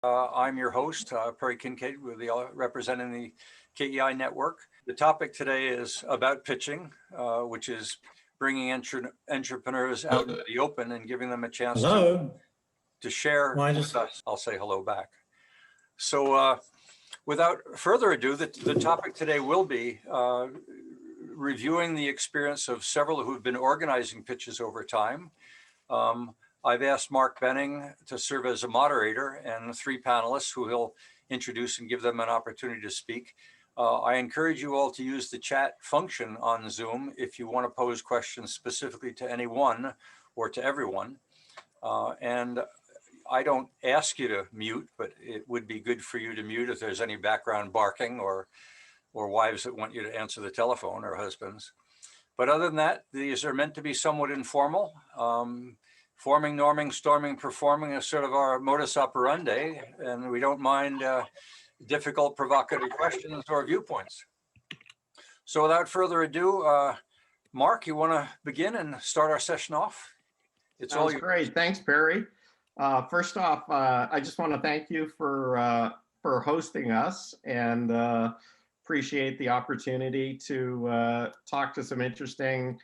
I'm your host, Perry Kincaid, representing the KEI Network. The topic today is about pitching, which is bringing entrepreneurs out into the open and giving them a chance to share with us. I'll say hello back. So without further ado, the topic today will be reviewing the experience of several who've been organizing pitches over time. I've asked Mark Benning to serve as a moderator and 3 panelists who he'll introduce and give them an opportunity to speak. I encourage you all to use the chat function on Zoom if you want to pose questions specifically to anyone or to everyone. And I don't ask you to mute, but it would be good for you to mute if there's any background barking or wives that want you to answer the telephone, or husbands. But other than that, these are meant to be somewhat informal. Forming, norming, storming, performing is sort of our modus operandi, and we don't mind difficult, provocative questions or viewpoints. So without further ado, Mark, you want to begin and start our session off? It's all great. Thanks, Perry. First off, I just want to thank you for hosting us, and appreciate the opportunity to talk to some interesting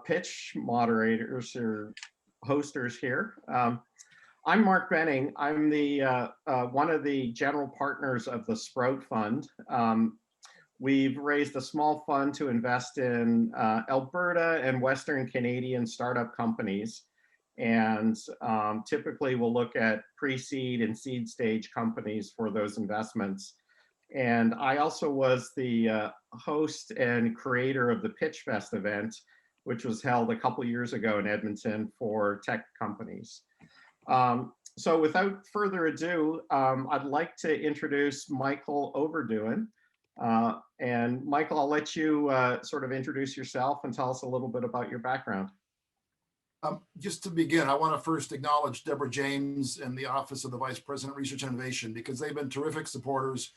pitch moderators or hosters here. I'm Mark Benning. I'm the one of the general partners of the Sprout Fund. We've raised a small fund to invest in Alberta and Western Canadian startup companies. And typically we'll look at pre-seed and seed stage companies for those investments. And I also was the host and creator of the Pitch Fest event, which was held a couple years ago in Edmonton for tech companies. So without further ado, I'd like to introduce Michael Overduin. And Michael, I'll let you sort of introduce yourself and tell us a little bit about your background. Just to begin, I want to first acknowledge Deborah James and the Office of the Vice President, Research and Innovation, because they've been terrific supporters.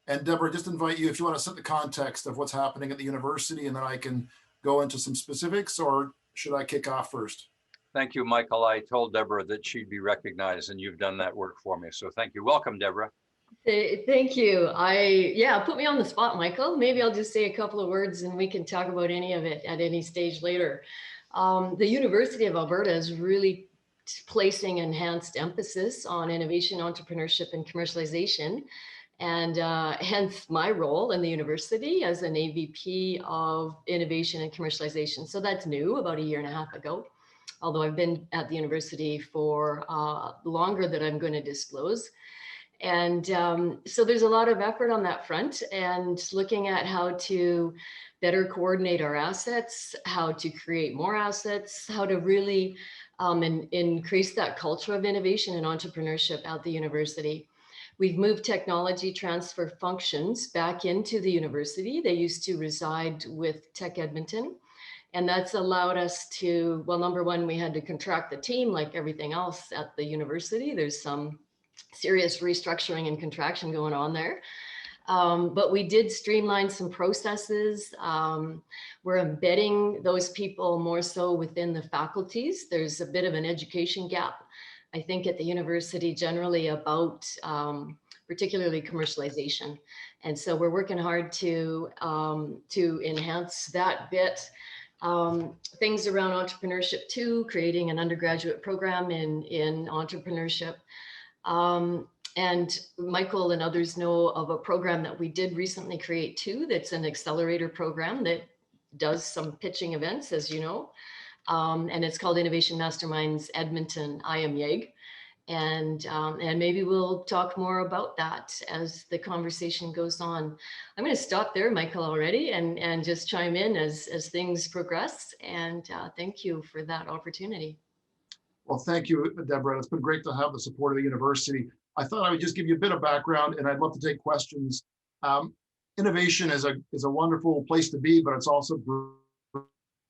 And Deborah, just invite you, if you want to set the context of what's happening at the university, and then I can go into some specifics, or should I kick off first? Thank you, Michael. I told Deborah that she'd be recognized, and you've done that work for me. So thank you. Welcome, Deborah. Thank you. Put me on the spot, Michael. Maybe I'll just say a couple of words and we can talk about any of it at any stage later. The University of Alberta is really placing enhanced emphasis on innovation, entrepreneurship, and commercialization. And hence my role in the university as an AVP of innovation and commercialization. So that's new, about 1.5 years ago, although I've been at the university for longer than I'm going to disclose. And so there's a lot of effort on that front, and looking at how to better coordinate our assets, how to create more assets, how to really increase that culture of innovation and entrepreneurship at the university. We've moved technology transfer functions back into the university. They used to reside with Tech Edmonton. And that's allowed us to, well, number one, we had to contract the team like everything else at the university. There's some serious restructuring and contraction going on there. But we did streamline some processes. We're embedding those people more so within the faculties. There's a bit of an education gap, I think, at the university generally about particularly commercialization. And so we're working hard to enhance that bit. Things around entrepreneurship too, creating an undergraduate program in entrepreneurship. And Michael and others know of a program that we did recently create too, that's an accelerator program that does some pitching events, as you know. And it's called Innovation Masterminds Edmonton IMYEG. And maybe we'll talk more about that as the conversation goes on. I'm going to stop there, Michael, already, and just chime in as things progress. And thank you for that opportunity. Well, thank you, Deborah. It's been great to have the support of the university. I thought I would just give you a bit of background, and I'd love to take questions. Innovation is a wonderful place to be, but it's also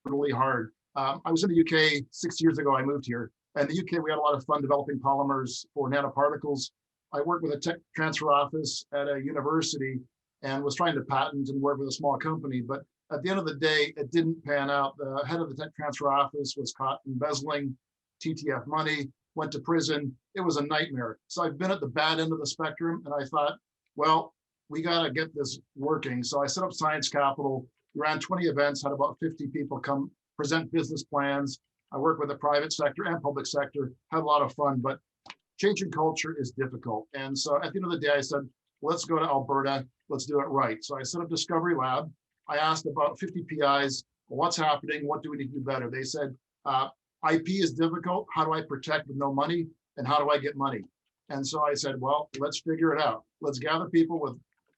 brutally hard. I was in the UK 6 years ago. I moved here. And in the UK, we had a lot of fun developing polymers for nanoparticles. I worked with a tech transfer office at a university and was trying to patent and work with a small company. But at the end of the day, it didn't pan out. The head of the tech transfer office was caught embezzling TTF money. went to prison. It was a nightmare. So I've been at the bad end of the spectrum, and I thought, well, we got to get this working. So I set up Science Capital. We ran 20 events, had about 50 people come present business plans. I worked with the private sector and public sector, had a lot of fun, but changing culture is difficult. And so at the end of the day, I said, let's go to Alberta, let's do it right. So I set up Discovery Lab. I asked about 50 PIs, what's happening? What do we need to do better? They said, IP is difficult. How do I protect with no money? And how do I get money? And so I said, well, let's figure it out. Let's gather people with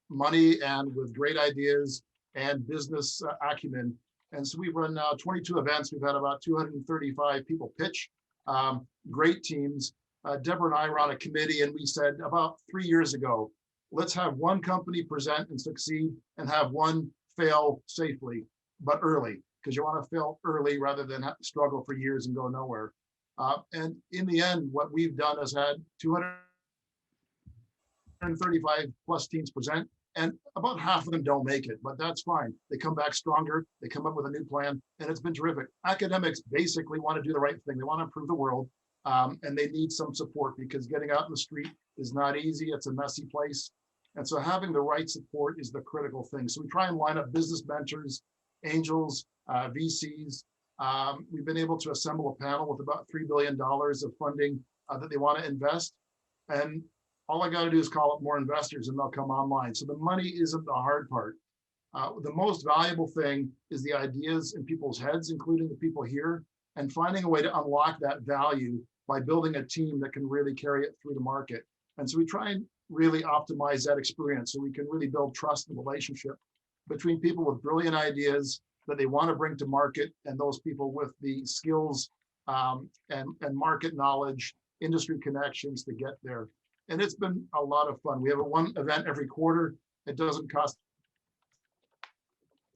money and with great ideas and business acumen. And so we've run now 22 events. We've had about 235 people pitch, great teams. Deborah and I were on a committee, and we said about 3 years ago, let's have one company present and succeed and have one fail safely, but early, because you want to fail early rather than have to struggle for years and go nowhere. And in the end, what we've done is had 235 plus teams present, and about half of them don't make it, but that's fine. They come back stronger, they come up with a new plan, and it's been terrific. Academics basically want to do the right thing. They want to improve the world, and they need some support because getting out in the street is not easy. It's a messy place. And so having the right support is the critical thing. So we try and line up business mentors, angels, VCs. We've been able to assemble a panel with about $3 billion of funding that they want to invest. And all I got to do is call up more investors and they'll come online. So the money isn't the hard part. The most valuable thing is the ideas in people's heads, including the people here, and finding a way to unlock that value by building a team that can really carry it through the market. And so we try and really optimize that experience so we can really build trust and relationship between people with brilliant ideas that they want to bring to market and those people with the skills and market knowledge, industry connections to get there. And it's been a lot of fun. We have one event every quarter. It doesn't cost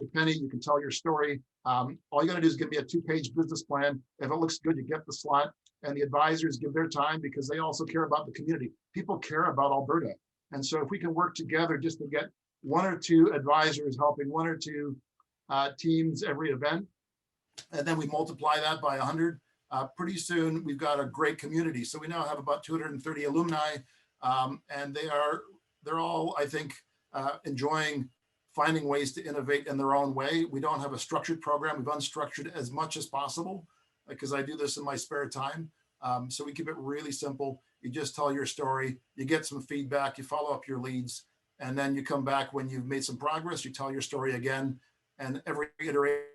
a penny. You can tell your story. All you got to do is give me a 2-page business plan. If it looks good, you get the slot. And the advisors give their time because they also care about the community. People care about Alberta. And so if we can work together just to get 1 or 2 advisors helping 1 or 2 teams every event, and then we multiply that by 100, pretty soon we've got a great community. So we now have about 230 alumni, and they're all, I think, enjoying finding ways to innovate in their own way. We don't have a structured program. We've unstructured as much as possible because I do this in my spare time. So we keep it really simple. You just tell your story, you get some feedback, you follow up your leads, and then you come back when you've made some progress, you tell your story again, and every iteration,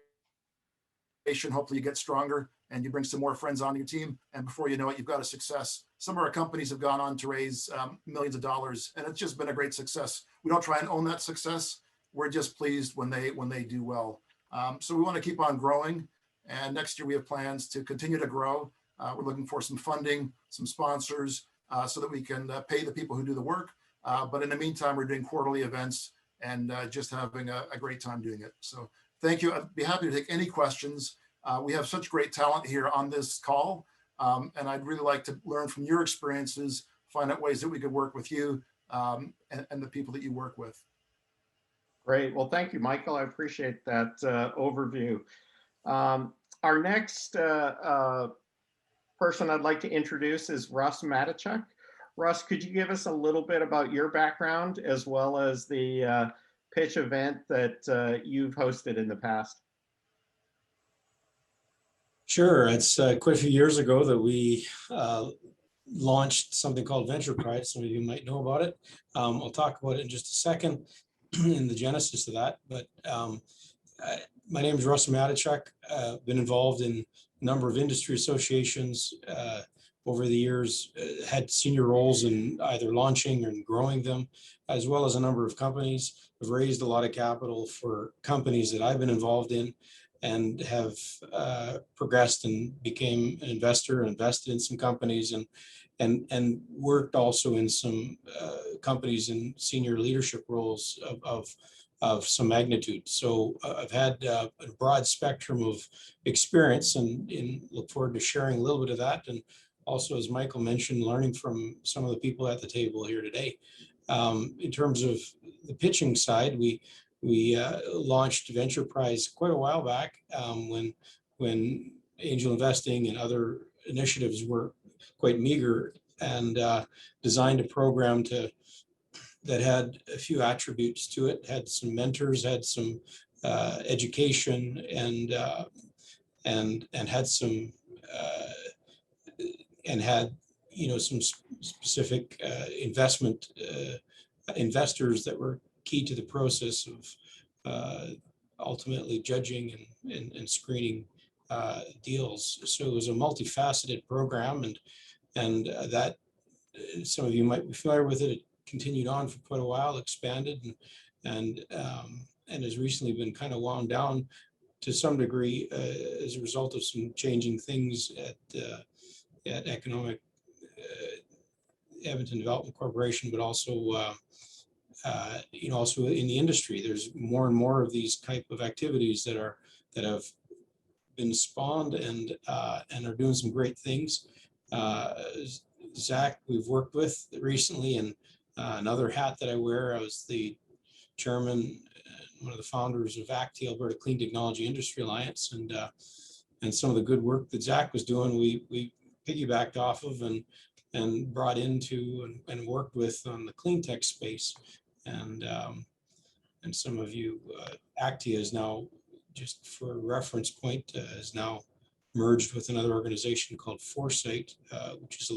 hopefully you get stronger and you bring some more friends on your team. And before you know it, you've got a success. Some of our companies have gone on to raise millions of dollars, and it's just been a great success. We don't try and own that success. We're just pleased when they do well. So we want to keep on growing. And next year we have plans to continue to grow. We're looking for some funding, some sponsors, so that we can pay the people who do the work. But in the meantime, we're doing quarterly events and just having a great time doing it. So thank you. I'd be happy to take any questions. We have such great talent here on this call. And I'd really like to learn from your experiences, find out ways that we could work with you and the people that you work with. Great. Well, thank you, Michael. I appreciate that overview. Our next person I'd like to introduce is Rus Matichuk. Russ, could you give us a little bit about your background as well as the pitch event that you've hosted in the past? Sure. It's quite a few years ago that we launched something called Venture Pride. Some of you might know about it. I'll talk about it in just a second in the genesis of that. But my name is Rus Matichuk. Been involved in a number of industry associations over the years, had senior roles in either launching and growing them, as well as a number of companies. I've raised a lot of capital for companies that I've been involved in and have progressed and became an investor, invested in some companies and worked also in some companies in senior leadership roles of some magnitude. So I've had a broad spectrum of experience and look forward to sharing a little bit of that. And also, as Michael mentioned, learning from some of the people at the table here today. In terms of the pitching side, we launched Venture Prize quite a while back when angel investing and other initiatives were quite meager, and designed a program that had a few attributes to it, had some mentors, had some education, and had some and had some specific investors that were key to the process of ultimately judging and screening deals. So it was a multifaceted program, and that some of you might be familiar with it. It continued on for quite a while, expanded, and has recently been kind of wound down to some degree as a result of some changing things at Economic Edmonton Development Corporation, but also also in the industry. There's more and more of these type of activities that have been spawned and are doing some great things. Zach, we've worked with recently, and another hat that I wear, I was the chairman and one of the founders of ACTI, Alberta Clean Technology Industry Alliance, and some of the good work that Zach was doing, we piggybacked off of and brought into and worked with on the clean tech space. And some of you, ACTI is now, just for a reference point, is now merged with another organization called Foresight, which is a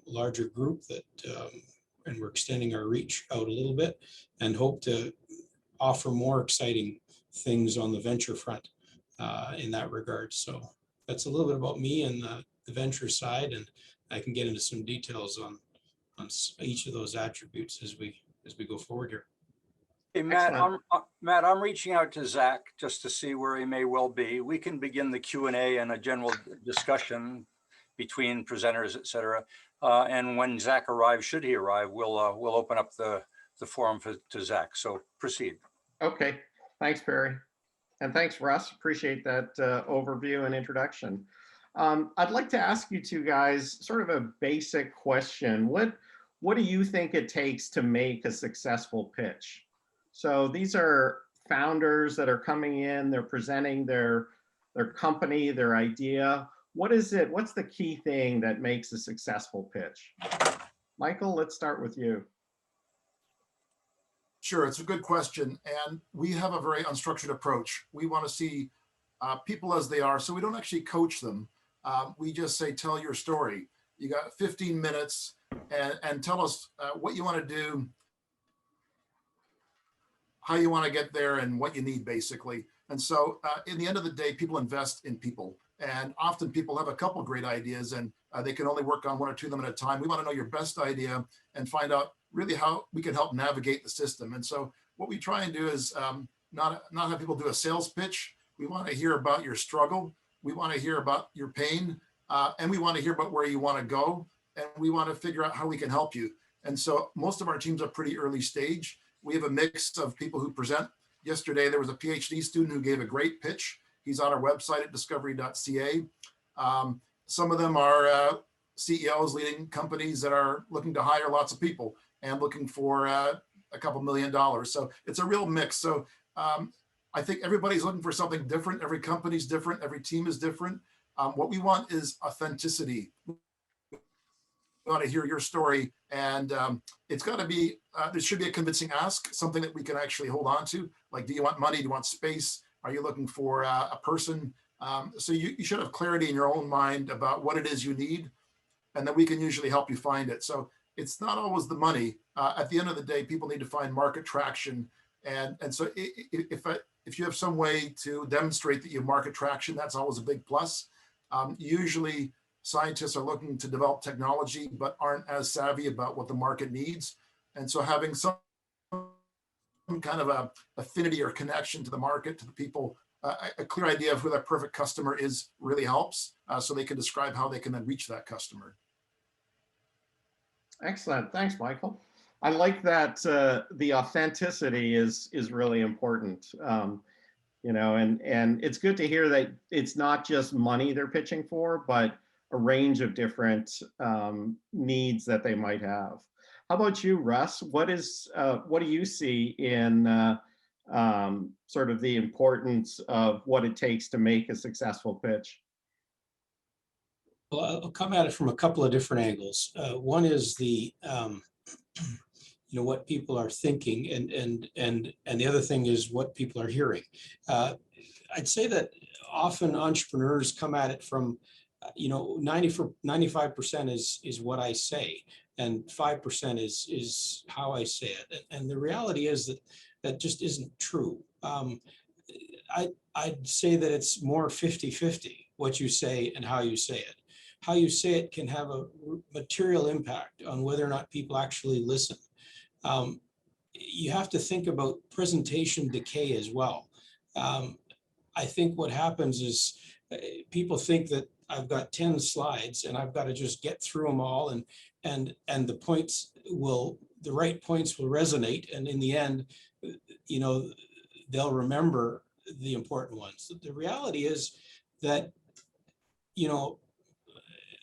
larger group that, and we're extending our reach out a little bit and hope to offer more exciting things on the venture front in that regard. So that's a little bit about me and the venture side, and I can get into some details on each of those attributes as we go forward here. Hey, Matt, I'm reaching out to Zach just to see where he may well be. We can begin the Q&A and a general discussion between presenters, et cetera. And when Zach arrives, should he arrive, we'll open up the forum to Zach. So proceed. Okay, thanks, Perry. And thanks, Russ. Appreciate that overview and introduction. I'd like to ask you two guys sort of a basic question. What do you think it takes to make a successful pitch? So these are founders that are coming in, they're presenting their company, their idea. What is it? What's the key thing that makes a successful pitch? Michael, let's start with you. Sure, it's a good question. And we have a very unstructured approach. We want to see people as they are, so we don't actually coach them. We just say, tell your story. You got 15 minutes and tell us what you want to do, how you want to get there, and what you need, basically. And so in the end of the day, people invest in people. And often people have a couple great ideas, and they can only work on one or two of them at a time. We want to know your best idea and find out really how we can help navigate the system. And so what we try and do is not have people do a sales pitch. We want to hear about your struggle. We want to hear about your pain, and we want to hear about where you want to go. And we want to figure out how we can help you. And so most of our teams are pretty early stage. We have a mix of people who present. Yesterday, there was a PhD student who gave a great pitch. He's on our website at discovery.ca. Some of them are CEOs leading companies that are looking to hire lots of people and looking for a couple $1 million. So it's a real mix. So I think everybody's looking for something different. Every company's different. Every team is different. What we want is authenticity. We want to hear your story, and it's got to be, there should be a convincing ask, something that we can actually hold on to. Like, do you want money? Do you want space? Are you looking for a person? So you should have clarity in your own mind about what it is you need, and then we can usually help you find it. So it's not always the money. At the end of the day, people need to find market traction. And so if you have some way to demonstrate that you have market traction, that's always a big plus. Usually scientists are looking to develop technology, but aren't as savvy about what the market needs. And so having some kind of a affinity or connection to the market, to the people, a clear idea of who that perfect customer is really helps, so they can describe how they can then reach that customer. Excellent. Thanks, Michael. I like that the authenticity is really important. You know, and it's good to hear that it's not just money they're pitching for, but a range of different needs that they might have. How about you, Russ? What do you see in sort of the importance of what it takes to make a successful pitch? Well, I'll come at it from a couple of different angles. One is the what people are thinking, and the other thing is what people are hearing. I'd say that often entrepreneurs come at it from 95% is what I say, and 5% is how I say it. And the reality is that that just isn't true. I'd say that it's more 50-50, what you say and how you say it. How you say it can have a material impact on whether or not people actually listen. You have to think about presentation decay as well. I think what happens is people think that I've got 10 slides and I've got to just get through them all, and the right points will resonate, and in the end, they'll remember the important ones. The reality is that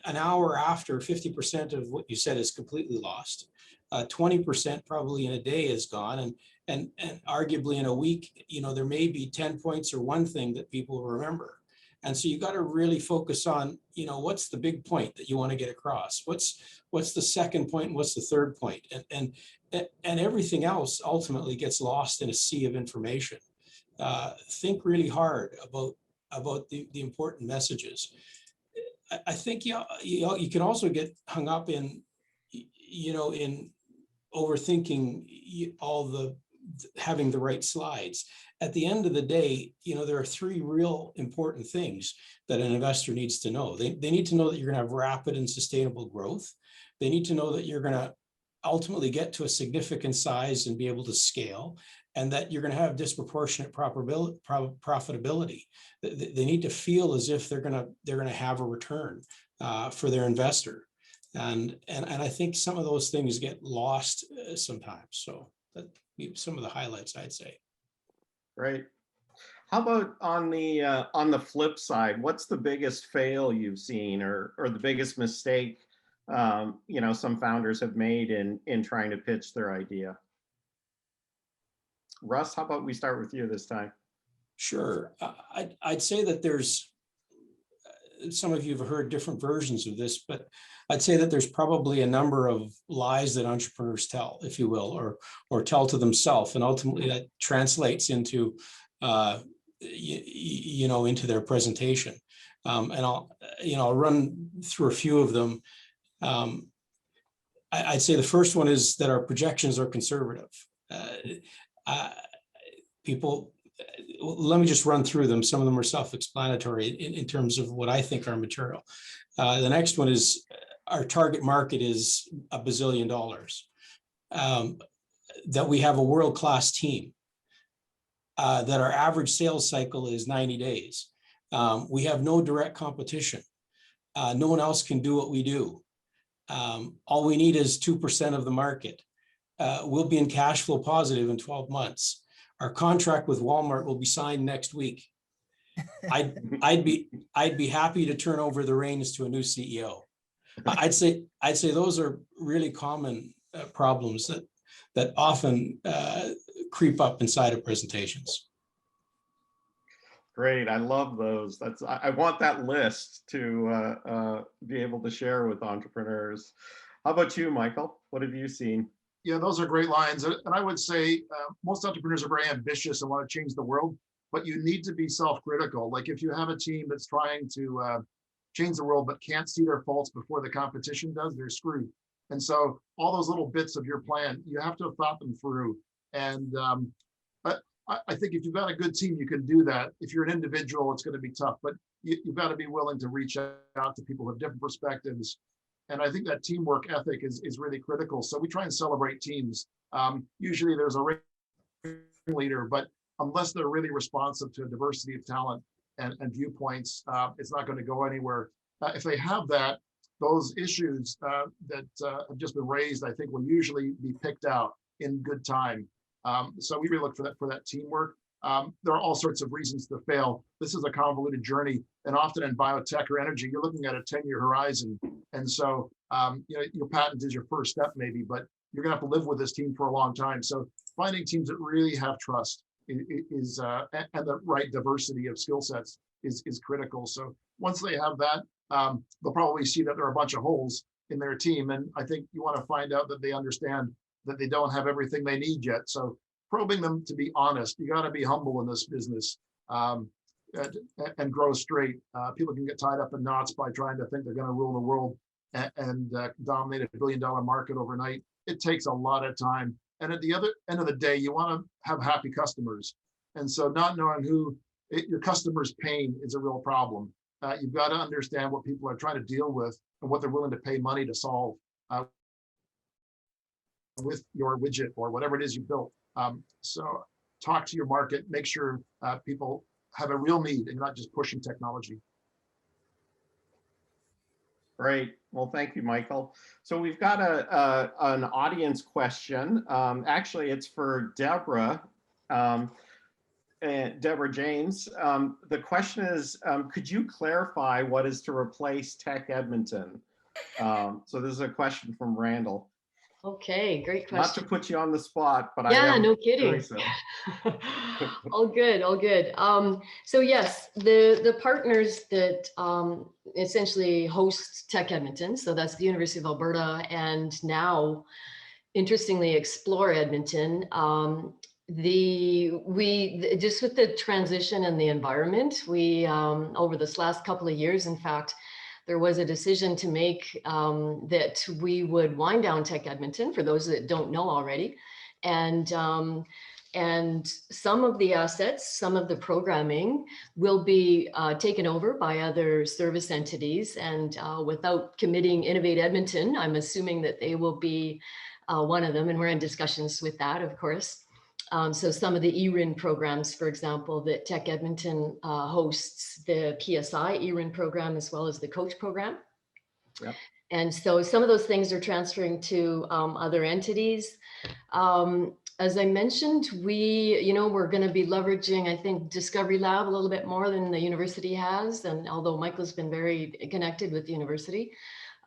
an hour after, 50% of what you said is completely lost. 20% probably in a day is gone, and arguably in a week, there may be 10 points or one thing that people will remember. And so you got to really focus on, what's the big point that you want to get across? What's the second point and what's the third point? And everything else ultimately gets lost in a sea of information. Think really hard about the important messages. I think you can also get hung up in overthinking having the right slides. At the end of the day, there are three real important things that an investor needs to know. They need to know that you're going to have rapid and sustainable growth. They need to know that you're going to ultimately get to a significant size and be able to scale, and that you're going to have disproportionate profitability. They need to feel as if they're going to have a return for their investor. And I think some of those things get lost sometimes. So that some of the highlights, I'd say. Right. How about on the flip side? What's the biggest fail you've seen, or the biggest mistake some founders have made in trying to pitch their idea? Russ, how about we start with you this time? Sure. I'd say that there's, some of you have heard different versions of this, but I'd say that there's probably a number of lies that entrepreneurs tell, if you will, or tell to themselves, and ultimately that translates into into their presentation. And I'll run through a few of them. I'd say the first one is that our projections are conservative. People, let me just run through them. Some of them are self-explanatory in terms of what I think are material. The next one is our target market is $1 bazillion. That we have a world-class team. That our average sales cycle is 90 days. We have no direct competition. No one else can do what we do. All we need is 2% of the market. We'll be in cash flow positive in 12 months. Our contract with Walmart will be signed next week. I'd be happy to turn over the reins to a new CEO. I'd say those are really common problems that often creep up inside of presentations. Great, I love those. I want that list to be able to share with entrepreneurs. How about you, Michael? What have you seen? Yeah, those are great lines. And I would say most entrepreneurs are very ambitious and want to change the world, but you need to be self-critical. Like if you have a team that's trying to change the world, but can't see their faults before the competition does, they're screwed. And so all those little bits of your plan, you have to have thought them through. And I think if you've got a good team, you can do that. If you're an individual, it's going to be tough, but you've got to be willing to reach out to people with different perspectives. And I think that teamwork ethic is really critical. So we try and celebrate teams. Usually there's a leader, but unless they're really responsive to a diversity of talent and viewpoints, it's not going to go anywhere. If they have that, those issues that have just been raised, I think will usually be picked out in good time. So we really look for that teamwork. There are all sorts of reasons to fail. This is a convoluted journey, and often in biotech or energy, you're looking at a 10-year horizon. And so, your patent is your first step maybe, but you're gonna have to live with this team for a long time. So finding teams that really have trust is and the right diversity of skill sets is critical. So once they have that, they'll probably see that there are a bunch of holes in their team. And I think you want to find out that they understand that they don't have everything they need yet. So probing them to be honest. You got to be humble in this business, and grow straight. People can get tied up in knots by trying to think they're going to rule the world and dominate $1 billion market overnight. It takes a lot of time. And at the other end of the day, you want to have happy customers. And so not knowing your customer's pain is a real problem. You've got to understand what people are trying to deal with and what they're willing to pay money to solve with your widget or whatever it is you built. So talk to your market, make sure people have a real need and not just pushing technology. Great. Well, thank you, Michael. So we've got an audience question. Actually, it's for Deborah. Deborah James. The question is, could you clarify what is to replace Tech Edmonton? So this is a question from Randall. Okay, great question. Not to put you on the spot, but yeah, I am no kidding. so. all good, all good. So yes, the partners that essentially host Tech Edmonton, so that's the University of Alberta, and now, interestingly, Explore Edmonton. Just with the transition and the environment, we over this last couple of years, in fact, there was a decision to make that we would wind down Tech Edmonton, for those that don't know already. And some of the assets, some of the programming will be taken over by other service entities. And without committing Innovate Edmonton, I'm assuming that they will be one of them. And we're in discussions with that, of course. So some of the eRIN programs, for example, that Tech Edmonton hosts, the PSI eRIN program, as well as the coach program. Yep. And so some of those things are transferring to other entities. As I mentioned, we're going to be leveraging, I think, Discovery Lab a little bit more than the university has. And although Michael's been very connected with the university.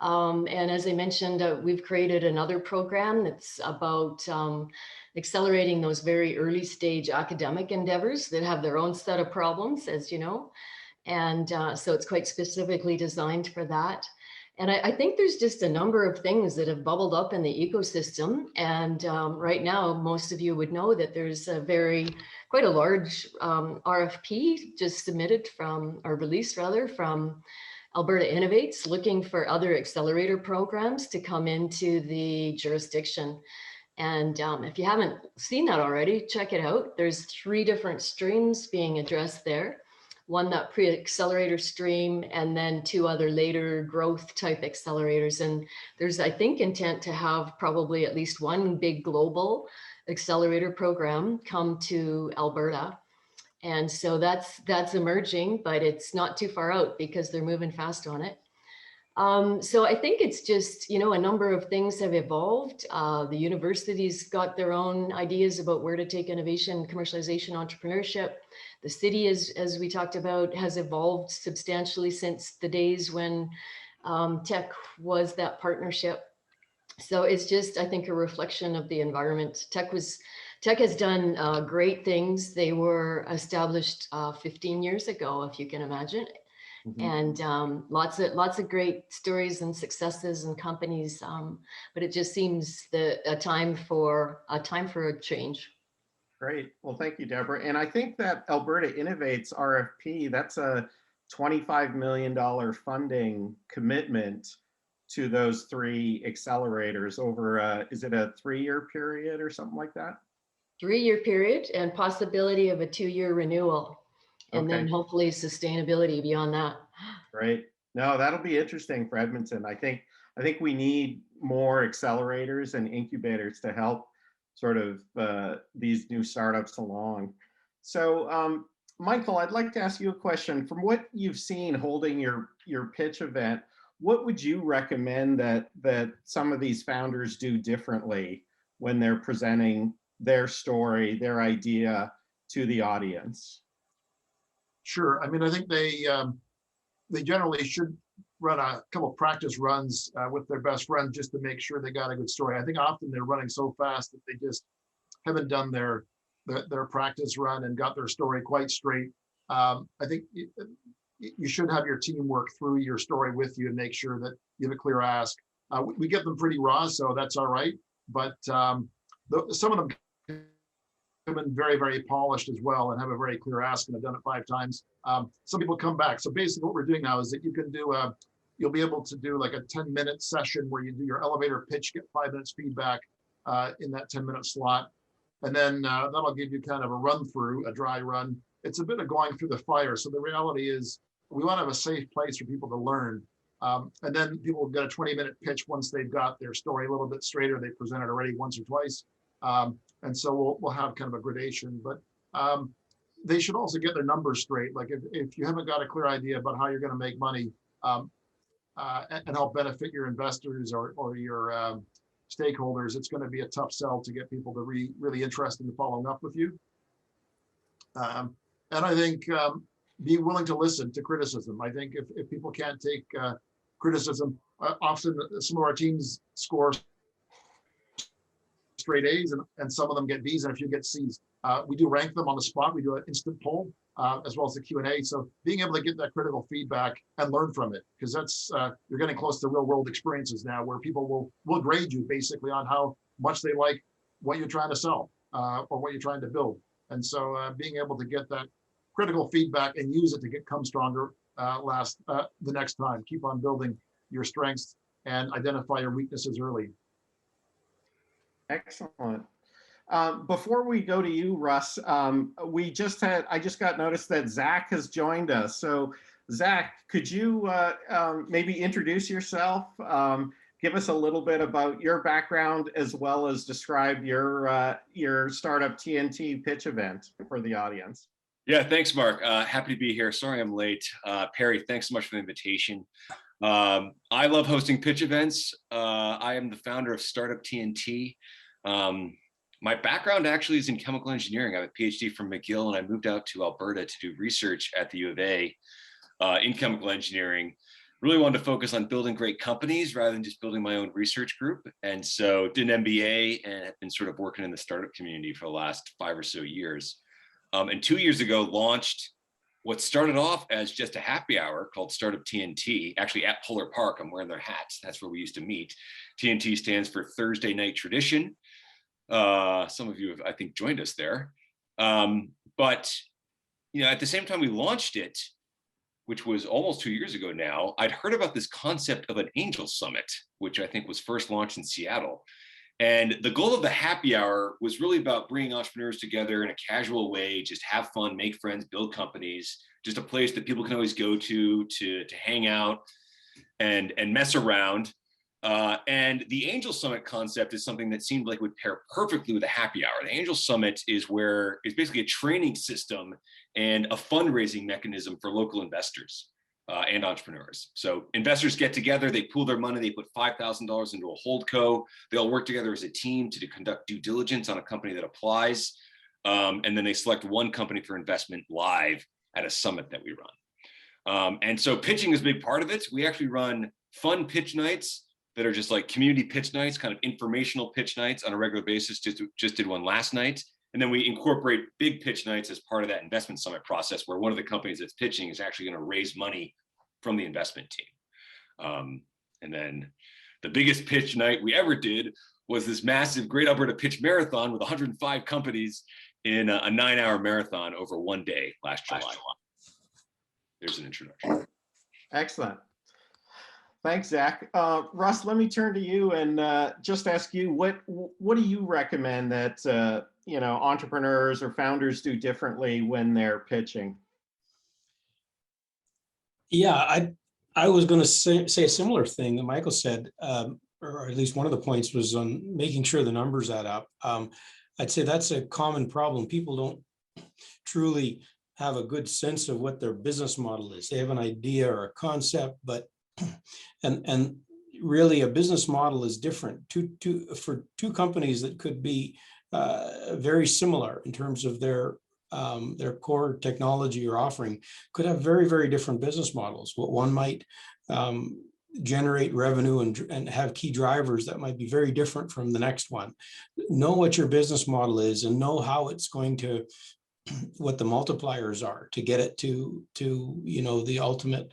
And as I mentioned, we've created another program that's about accelerating those very early stage academic endeavors that have their own set of problems, as you know. And so it's quite specifically designed for that. And I think there's just a number of things that have bubbled up in the ecosystem. And right now, most of you would know that there's quite a large RFP just submitted released from Alberta Innovates, looking for other accelerator programs to come into the jurisdiction. And if you haven't seen that already, check it out. There's 3 different streams being addressed there. One, that pre-accelerator stream, and then 2 other later growth type accelerators. And there's, I think, intent to have probably at least one big global accelerator program come to Alberta. And so that's emerging, but it's not too far out because they're moving fast on it. So I think it's just, a number of things have evolved. The university's got their own ideas about where to take innovation, commercialization, entrepreneurship. The city, as we talked about, has evolved substantially since the days when Tech was that partnership. So it's just, I think, a reflection of the environment. Tech has done great things. They were established 15 years ago, if you can imagine. Mm-hmm. And lots of great stories and successes and companies, but it just seems a time for a change. Great. Well, thank you, Deborah. And I think that Alberta Innovates RFP, that's a $25 million funding commitment to those 3 accelerators over, is it a 3-year period or something like that? 3-year period and possibility of a 2-year renewal. And then hopefully sustainability beyond that. Right. No, that'll be interesting for Edmonton. I think we need more accelerators and incubators to help sort of these new startups along. So, Michael, I'd like to ask you a question. From what you've seen holding your pitch event, what would you recommend that some of these founders do differently when they're presenting their story, their idea to the audience? Sure. I mean, I think they generally should run a couple of practice runs with their best friend just to make sure they got a good story. I think often they're running so fast that they just haven't done their practice run and got their story quite straight. I think you should have your team work through your story with you and make sure that you have a clear ask. We get them pretty raw, so that's all right. But some of them come in very, very polished as well and have a very clear ask, and I've done it 5 times. Some people come back. So basically what we're doing now is that you can do you'll be able to do like a 10-minute session where you do your elevator pitch, get 5 minutes feedback in that 10-minute slot. And then that'll give you kind of a run through, a dry run. It's a bit of going through the fire. So the reality is we want to have a safe place for people to learn. And then people will get a 20-minute pitch once they've got their story a little bit straighter. They presented already once or twice. And so we'll have kind of a gradation, but they should also get their numbers straight. Like if you haven't got a clear idea about how you're going to make money and help benefit your investors or your stakeholders, it's going to be a tough sell to get people to really interested in following up with you. And I think be willing to listen to criticism. I think if people can't take criticism, often some of our teams score straight A's and some of them get B's and a few get C's. We do rank them on the spot. We do an instant poll as well as the Q&A. So being able to get that critical feedback and learn from it, because that's you're getting close to real world experiences now where people will grade you basically on how much they like what you're trying to sell or what you're trying to build. And so being able to get that critical feedback and use it to come stronger the next time. Keep on building your strengths and identify your weaknesses early. Excellent. Before we go to you, Russ, I just got noticed that Zach has joined us. So Zach, could you maybe introduce yourself, give us a little bit about your background, as well as describe your startup TNT pitch event for the audience? Yeah, thanks, Mark. Happy to be here. Sorry I'm late. Perry, thanks so much for the invitation. I love hosting pitch events. I am the founder of Startup TNT. My background actually is in chemical engineering. I have a PhD from McGill, and I moved out to Alberta to do research at the U of A in chemical engineering. Really wanted to focus on building great companies rather than just building my own research group. And so did an MBA and have been sort of working in the startup community for the last 5 or so years. And 2 years ago, launched what started off as just a happy hour called Startup TNT, actually at Polar Park. I'm wearing their hats. That's where we used to meet. TNT stands for Thursday Night Tradition. Some of you have, I think, joined us there. But at the same time we launched it, which was almost 2 years ago now, I'd heard about this concept of an angel summit, which I think was first launched in Seattle. And the goal of the happy hour was really about bringing entrepreneurs together in a casual way, just have fun, make friends, build companies, just a place that people can always go to hang out and mess around. And the Angel Summit concept is something that seemed like would pair perfectly with a happy hour. The Angel Summit is basically a training system and a fundraising mechanism for local investors and entrepreneurs. So investors get together, they pool their money, they put $5,000 into a holdco. They all work together as a team to conduct due diligence on a company that applies. And then they select one company for investment live at a summit that we run. And so pitching is a big part of it. We actually run fun pitch nights that are just like community pitch nights, kind of informational pitch nights on a regular basis. Just did one last night. And then we incorporate big pitch nights as part of that investment summit process, where one of the companies that's pitching is actually going to raise money from the investment team. And then the biggest pitch night we ever did was this massive Great Alberta Pitch Marathon with 105 companies in a 9-hour marathon over one day last July. There's an introduction. Excellent. Thanks, Zach. Russ, let me turn to you and just ask you, what do you recommend that entrepreneurs or founders do differently when they're pitching? Yeah, I was going to say a similar thing that Michael said, or at least one of the points was on making sure the numbers add up. I'd say that's a common problem. People don't truly have a good sense of what their business model is. They have an idea or a concept, but and really a business model is different for two companies that could be very similar in terms of their core technology or offering, could have very, very different business models. What one might generate revenue and have key drivers that might be very different from the next one. Know what your business model is and know how it's going to what the multipliers are to get it to the ultimate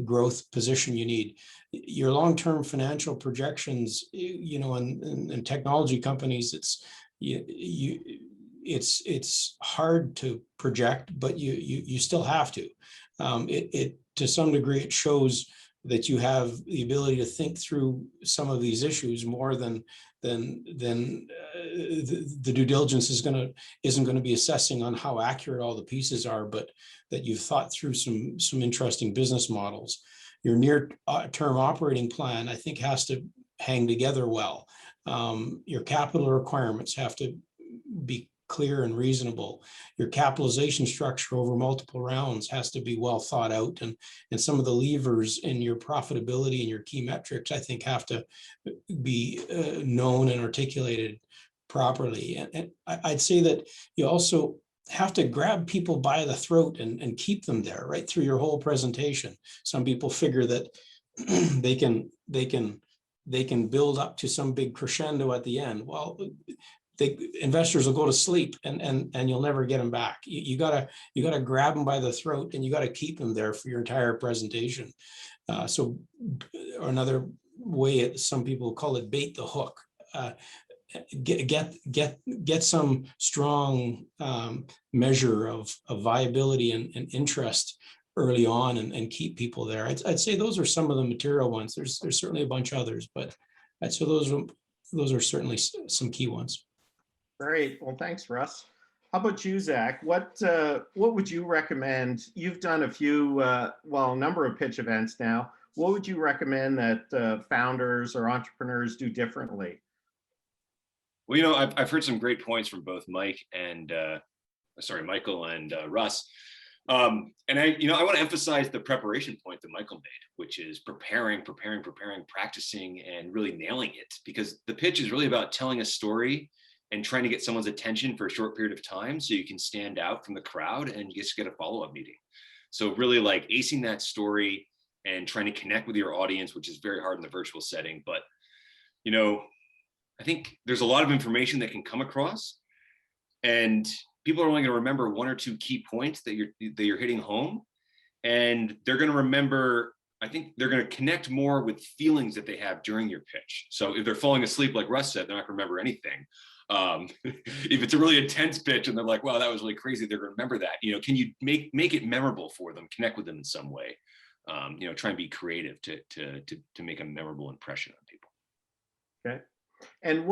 growth position you need. Your long-term financial projections, in technology companies, it's hard to project, but you still have to. It to some degree, it shows that you have the ability to think through some of these issues more than the due diligence isn't going to be assessing on how accurate all the pieces are, but that you've thought through some interesting business models. Your near-term operating plan, I think, has to hang together well. Your capital requirements have to be clear and reasonable. Your capitalization structure over multiple rounds has to be well thought out, and some of the levers in your profitability and your key metrics, I think, have to be known and articulated properly. And I'd say that you also have to grab people by the throat and keep them there right through your whole presentation. Some people figure that they can build up to some big crescendo at the end. Well, investors will go to sleep and you'll never get them back. You gotta grab them by the throat, and you gotta keep them there for your entire presentation. So another way, some people call it bait the hook. Get some strong measure of viability and interest early on, and keep people there. I'd say those are some of the material ones. There's certainly a bunch of others, but I'd say those are certainly some key ones. Great. Well, thanks, Russ. How about you, Zach? What would you recommend? You've done a number of pitch events now. What would you recommend that founders or entrepreneurs do differently? Well, I've heard some great points from both Michael and Russ. And I want to emphasize the preparation point that Michael made, which is preparing, practicing, and really nailing it, because the pitch is really about telling a story and trying to get someone's attention for a short period of time so you can stand out from the crowd and you just get a follow-up meeting. So really like acing that story and trying to connect with your audience, which is very hard in the virtual setting. But, I think there's a lot of information that can come across, and people are only going to remember one or two key points that you're hitting home. And they're going to remember, I think they're going to connect more with feelings that they have during your pitch. So if they're falling asleep, like Russ said, they're not going to remember anything. If it's a really intense pitch and they're like, wow, that was really crazy, they're going to remember that. Can you make it memorable for them, connect with them in some way? Try and be creative to make a memorable impression on people. Okay. And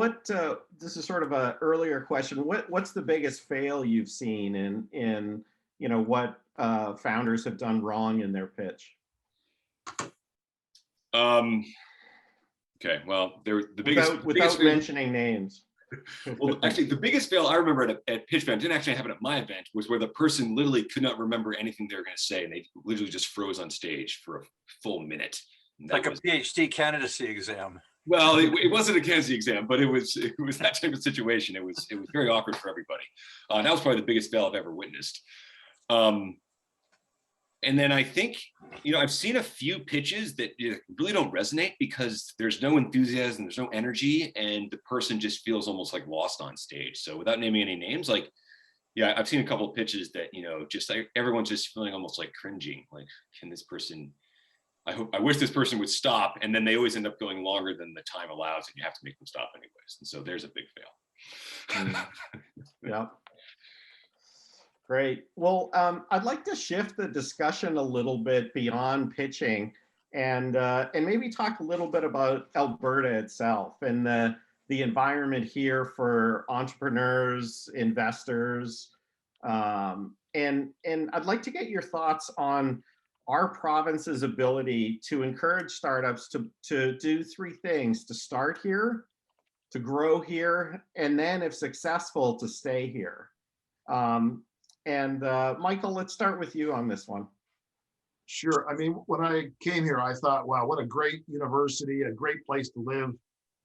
this is sort of an earlier question. What's the biggest fail you've seen in what founders have done wrong in their pitch? Okay. Well, the biggest without mentioning names. Well, actually, the biggest fail I remember at pitch event, didn't actually happen at my event, was where the person literally could not remember anything they were going to say, and they literally just froze on stage for a full minute. Like a PhD candidacy exam. Well, it wasn't a candidacy exam, but it was that type of situation. It was very awkward for everybody. That was probably the biggest fail I've ever witnessed. And then I think, I've seen a few pitches that really don't resonate because there's no enthusiasm, there's no energy, and the person just feels almost like lost on stage. So without naming any names, I've seen a couple of pitches that, just like everyone's just feeling almost like cringing. Like, can this person, I wish this person would stop. And then they always end up going longer than the time allows, and you have to make them stop anyways. And so there's a big fail. Yeah. Great. Well, I'd like to shift the discussion a little bit beyond pitching and maybe talk a little bit about Alberta itself and the environment here for entrepreneurs, investors, and I'd like to get your thoughts on our province's ability to encourage startups to do three things: to start here, to grow here, and then, if successful, to stay here. And Michael, let's start with you on this one. Sure. I mean, when I came here, I thought, wow, what a great university, a great place to live.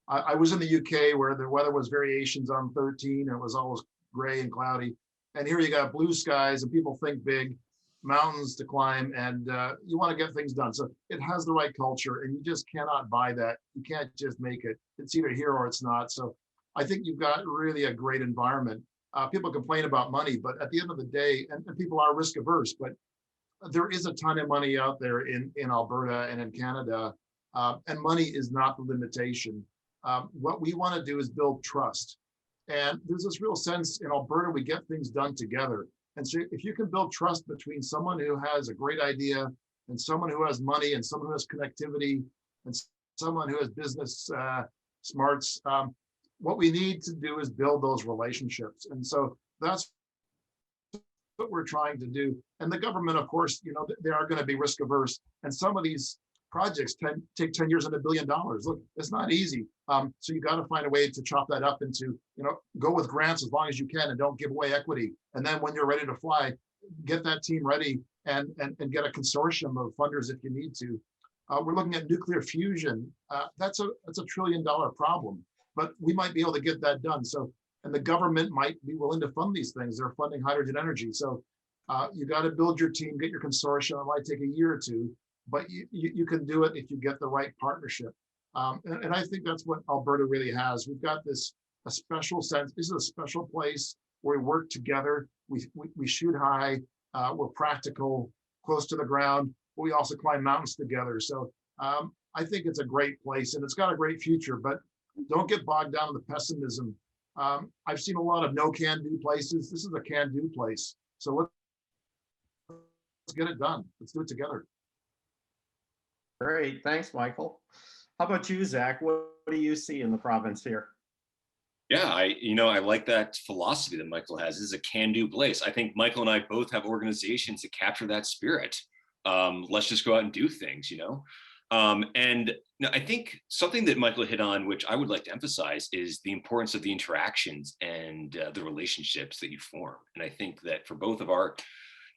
I was in the UK where the weather was variations on 13. It was always gray and cloudy. And here you got blue skies and people think big, mountains to climb, and you want to get things done. So it has the right culture, and you just cannot buy that. You can't just make it. It's either here or it's not. So I think you've got really a great environment. People complain about money, but at the end of the day, and people are risk averse, but there is a ton of money out there in Alberta and in Canada, and money is not the limitation. What we want to do is build trust. And there's this real sense in Alberta, we get things done together. And so if you can build trust between someone who has a great idea and someone who has money and someone who has connectivity and someone who has business smarts, what we need to do is build those relationships. And so that's what we're trying to do. And the government, of course, they are going to be risk averse. And some of these projects take 10 years and $1 billion. Look, it's not easy. So you got to find a way to chop that up into, go with grants as long as you can and don't give away equity. And then when you're ready to fly, get that team ready and get a consortium of funders if you need to. We're looking at nuclear fusion. That's a $1 trillion problem, but we might be able to get that done. So, and the government might be willing to fund these things. They're funding hydrogen energy. So you got to build your team, get your consortium. It might take a year or two, but you can do it if you get the right partnership. And I think that's what Alberta really has. We've got a special sense. This is a special place where we work together. We shoot high. We're practical, close to the ground. But we also climb mountains together. So I think it's a great place and it's got a great future, but don't get bogged down in the pessimism. I've seen a lot of no can do places. This is a can do place. So let's get it done. Let's do it together. Great, thanks, Michael. How about you, Zach? What do you see in the province here? Yeah, I like that philosophy that Michael has. This is a can-do place. I think Michael and I both have organizations that capture that spirit. Let's just go out and do things, And I think something that Michael hit on, which I would like to emphasize, is the importance of the interactions and the relationships that you form. And I think that for both of our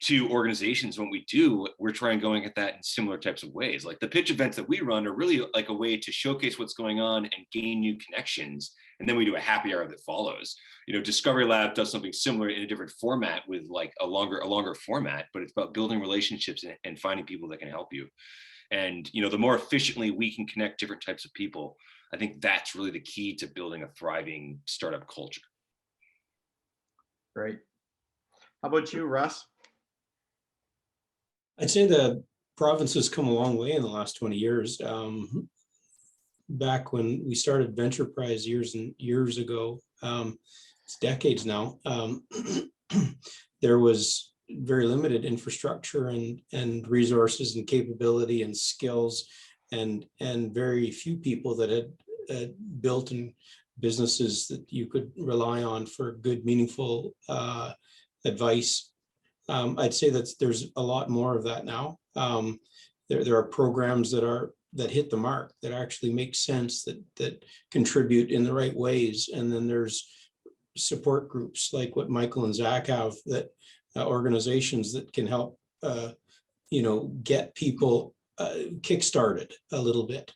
two organizations, when we do, we're trying going at that in similar types of ways. Like the pitch events that we run are really like a way to showcase what's going on and gain new connections. And then we do a happy hour that follows. Discovery Lab does something similar in a different format with like a longer format, but it's about building relationships and finding people that can help you. And the more efficiently we can connect different types of people, I think that's really the key to building a thriving startup culture. Great. How about you, Russ? I'd say the province has come a long way in the last 20 years. Back when we started Ventureprise years and years ago, it's decades now, there was very limited infrastructure and resources and capability and skills and very few people that had built in businesses that you could rely on for good, meaningful advice. I'd say that there's a lot more of that now. There are programs that hit the mark, that actually make sense, that contribute in the right ways. And then there's support groups like what Michael and Zach have, that organizations that can help get people kickstarted a little bit.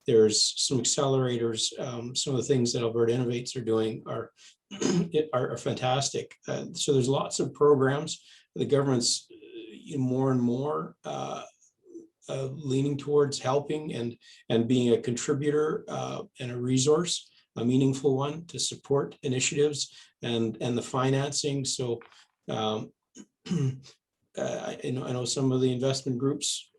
There's some accelerators. Some of the things that Alberta Innovates are doing are fantastic. So there's lots of programs. The government's more and more leaning towards helping and being a contributor and a resource, a meaningful one to support initiatives and the financing. So I know some of the investment groups,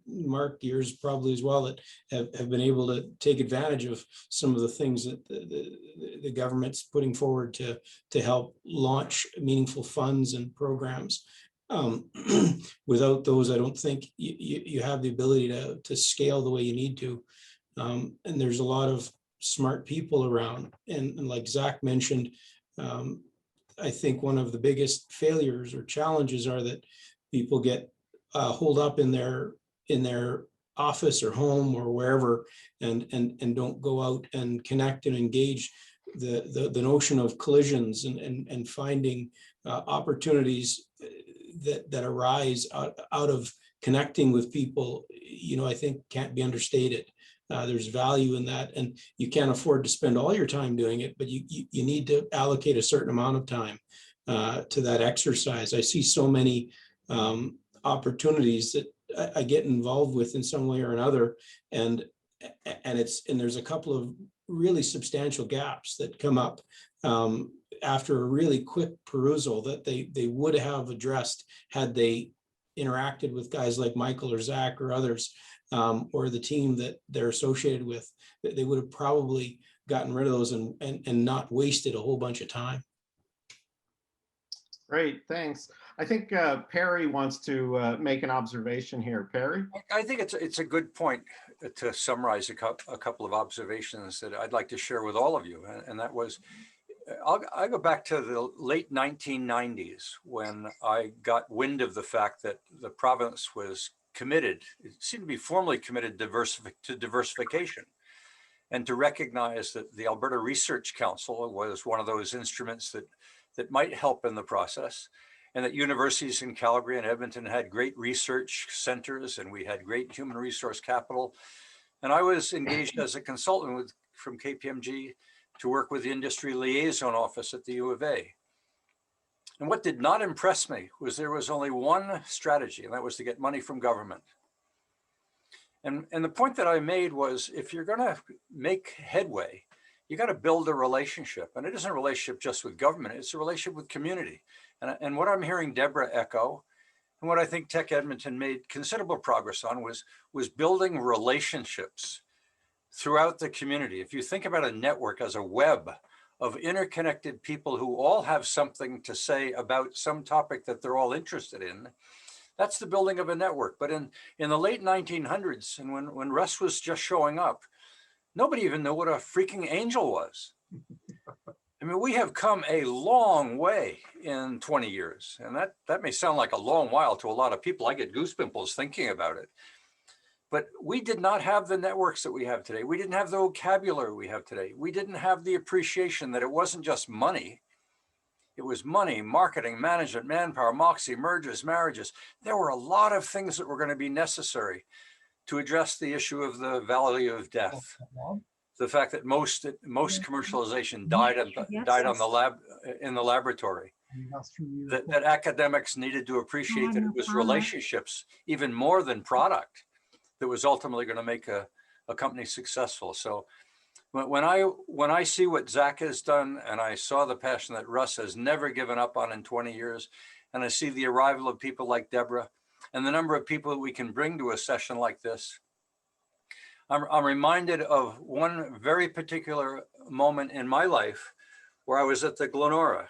Mark, yours probably as well, that have been able to take advantage of some of the things that the government's putting forward to help launch meaningful funds and programs. Without those, I don't think you have the ability to scale the way you need to. And there's a lot of smart people around. And like Zach mentioned, I think one of the biggest failures or challenges are that people get holed up in their office or home or wherever and don't go out and connect and engage. The notion of collisions and finding opportunities that arise out of connecting with people, I think can't be understated. There's value in that, and you can't afford to spend all your time doing it, but you need to allocate a certain amount of time to that exercise. I see so many opportunities that I get involved with in some way or another, and there's a couple of really substantial gaps that come up after a really quick perusal that they would have addressed had they interacted with guys like Michael or Zach or others, or the team that they're associated with, that they would have probably gotten rid of those and not wasted a whole bunch of time. Great, thanks. I think Perry wants to make an observation here. Perry? I think it's a good point to summarize a couple of observations that I'd like to share with all of you. And that was, I'll go back to the late 1990s when I got wind of the fact that the province was committed, it seemed to be formally committed to diversification, and to recognize that the Alberta Research Council was one of those instruments that might help in the process, and that universities in Calgary and Edmonton had great research centers, and we had great human resource capital. And I was engaged as a consultant from KPMG to work with the industry liaison office at the U of A. And what did not impress me was there was only one strategy, and that was to get money from government. And the point that I made was, if you're going to make headway, you got to build a relationship. And it isn't a relationship just with government, it's a relationship with community. And what I'm hearing Deborah echo, and what I think Tech Edmonton made considerable progress on, was building relationships throughout the community. If you think about a network as a web of interconnected people who all have something to say about some topic that they're all interested in, that's the building of a network. But in the late 1900s, and when Russ was just showing up, nobody even knew what a freaking angel was. I mean, we have come a long way in 20 years. And that may sound like a long while to a lot of people. I get goosepimples thinking about it. But we did not have the networks that we have today. We didn't have the vocabulary we have today. We didn't have the appreciation that it wasn't just money. It was money, marketing, management, manpower, moxie, mergers, marriages. There were a lot of things that were going to be necessary to address the issue of the valley of death. The fact that most commercialization died in the laboratory. That academics needed to appreciate that it was relationships, even more than product, that was ultimately going to make a company successful. So when I see what Zach has done, and I saw the passion that Russ has never given up on in 20 years, and I see the arrival of people like Deborah, and the number of people that we can bring to a session like this, I'm reminded of one very particular moment in my life where I was at the Glenora,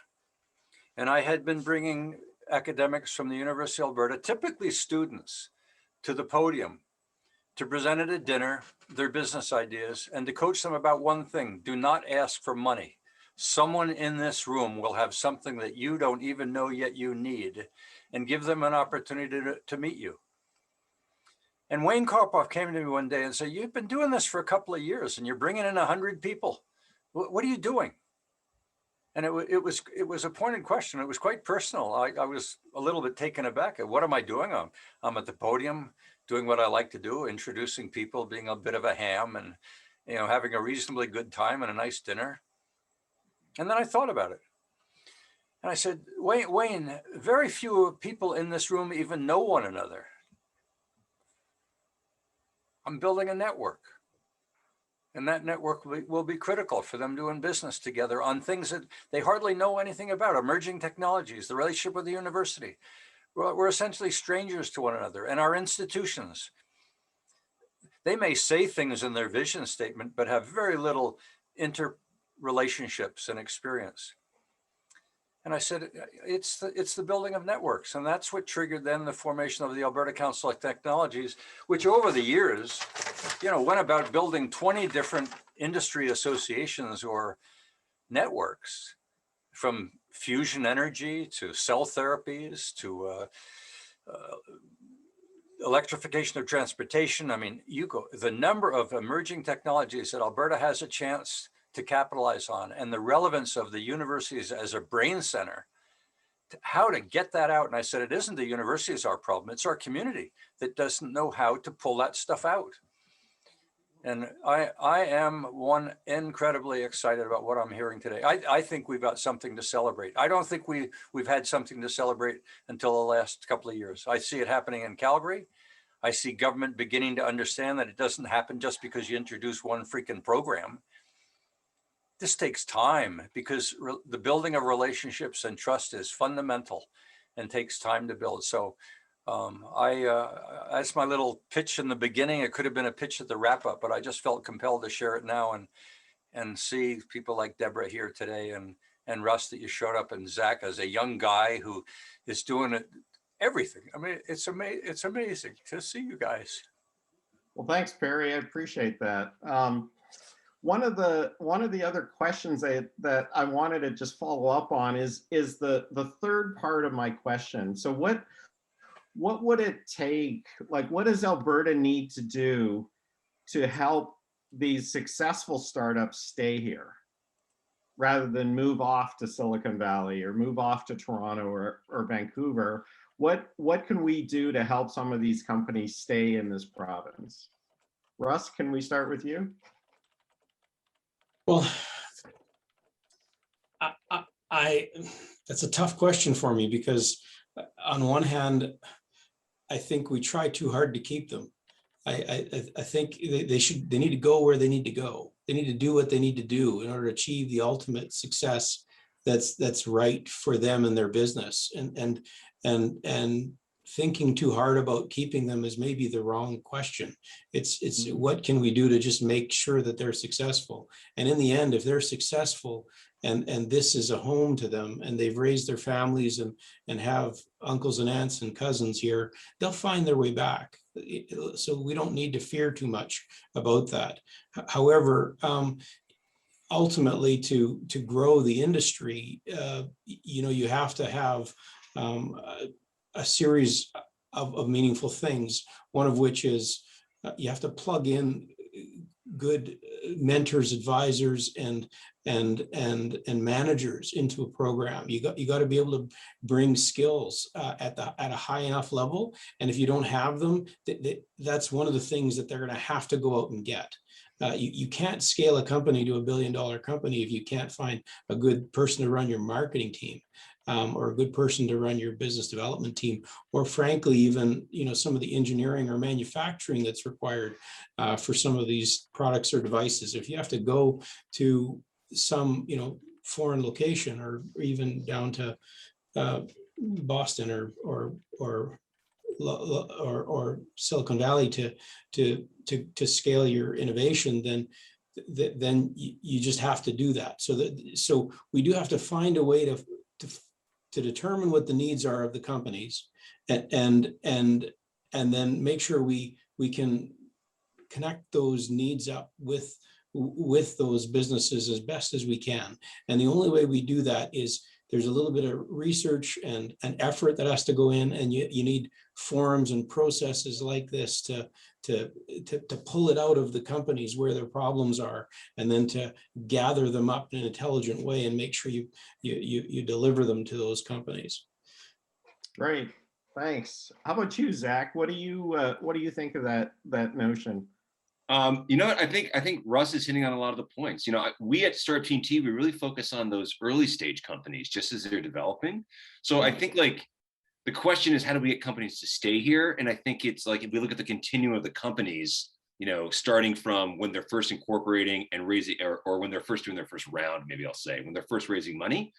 and I had been bringing academics from the University of Alberta, typically students, to the podium to present at a dinner their business ideas and to coach them about one thing: do not ask for money. Someone in this room will have something that you don't even know yet you need, and give them an opportunity to meet you. And Wayne Karpoff came to me one day and said, "You've been doing this for a couple of years and you're bringing in 100 people. What are you doing?" And it was a pointed question. It was quite personal. I was a little bit taken aback at what am I doing? I'm at the podium doing what I like to do, introducing people, being a bit of a ham, and having a reasonably good time and a nice dinner. And then I thought about it. And I said, Wayne, very few people in this room even know one another. I'm building a network. And that network will be critical for them doing business together on things that they hardly know anything about: emerging technologies, the relationship with the university. We're essentially strangers to one another. And our institutions, they may say things in their vision statement, but have very little interrelationships and experience. And I said, it's the building of networks. And that's what triggered then the formation of the Alberta Council of Technologies, which over the years, went about building 20 different industry associations or networks, from fusion energy to cell therapies to electrification of transportation. I mean, the number of emerging technologies that Alberta has a chance to capitalize on, and the relevance of the universities as a brain center, how to get that out. And I said, it isn't the universities our problem, it's our community that doesn't know how to pull that stuff out. And I am incredibly excited about what I'm hearing today. I think we've got something to celebrate. I don't think we've had something to celebrate until the last couple of years. I see it happening in Calgary. I see government beginning to understand that it doesn't happen just because you introduce one freaking program. this takes time because the building of relationships and trust is fundamental and takes time to build. So that's my little pitch in the beginning. It could have been a pitch at the wrap up, but I just felt compelled to share it now and see people like Deborah here today and Russ that you showed up, and Zach as a young guy who is doing it, everything. I mean, it's amazing to see you guys. Well, thanks, Perry. I appreciate that. One of the other questions that I wanted to just follow up on is the third part of my question. So what would it take? Like, what does Alberta need to do to help these successful startups stay here, rather than move off to Silicon Valley or move off to Toronto or Vancouver? What can we do to help some of these companies stay in this province? Russ, can we start with you? Well, that's a tough question for me, because on one hand, I think we try too hard to keep them. I think they need to go where they need to go. They need to do what they need to do in order to achieve the ultimate success that's right for them and their business. And thinking too hard about keeping them is maybe the wrong question. It's what can we do to just make sure that they're successful? And in the end, if they're successful and this is a home to them and they've raised their families and have uncles and aunts and cousins here, they'll find their way back. So we don't need to fear too much about that. However, ultimately to grow the industry, you have to have a series of meaningful things, one of which is you have to plug in good mentors, advisors, and managers into a program. You got to be able to bring skills at a high enough level, and if you don't have them, that's one of the things that they're going to have to go out and get. You can't scale a company to $1 billion company if you can't find a good person to run your marketing team, or a good person to run your business development team, or frankly, even some of the engineering or manufacturing that's required for some of these products or devices. If you have to go to some foreign location, or even down to Boston or Silicon Valley to scale your innovation, then you just have to do that. So we do have to find a way to determine what the needs are of the companies, and then make sure we can connect those needs up with those businesses as best as we can. And the only way we do that is there's a little bit of research and effort that has to go in, and you need forums and processes like this to pull it out of the companies where their problems are, and then to gather them up in an intelligent way and make sure you deliver them to those companies. Great, thanks. How about you, Zach? What do you think of that notion? You know what? I think Russ is hitting on a lot of the points. We at Startup TNT, we really focus on those early stage companies just as they're developing. So I think the question is, how do we get companies to stay here? And I think it's like, if we look at the continuum of the companies, starting from when they're first incorporating and raising, or when they're first doing their first round, maybe I'll say, when they're first raising money,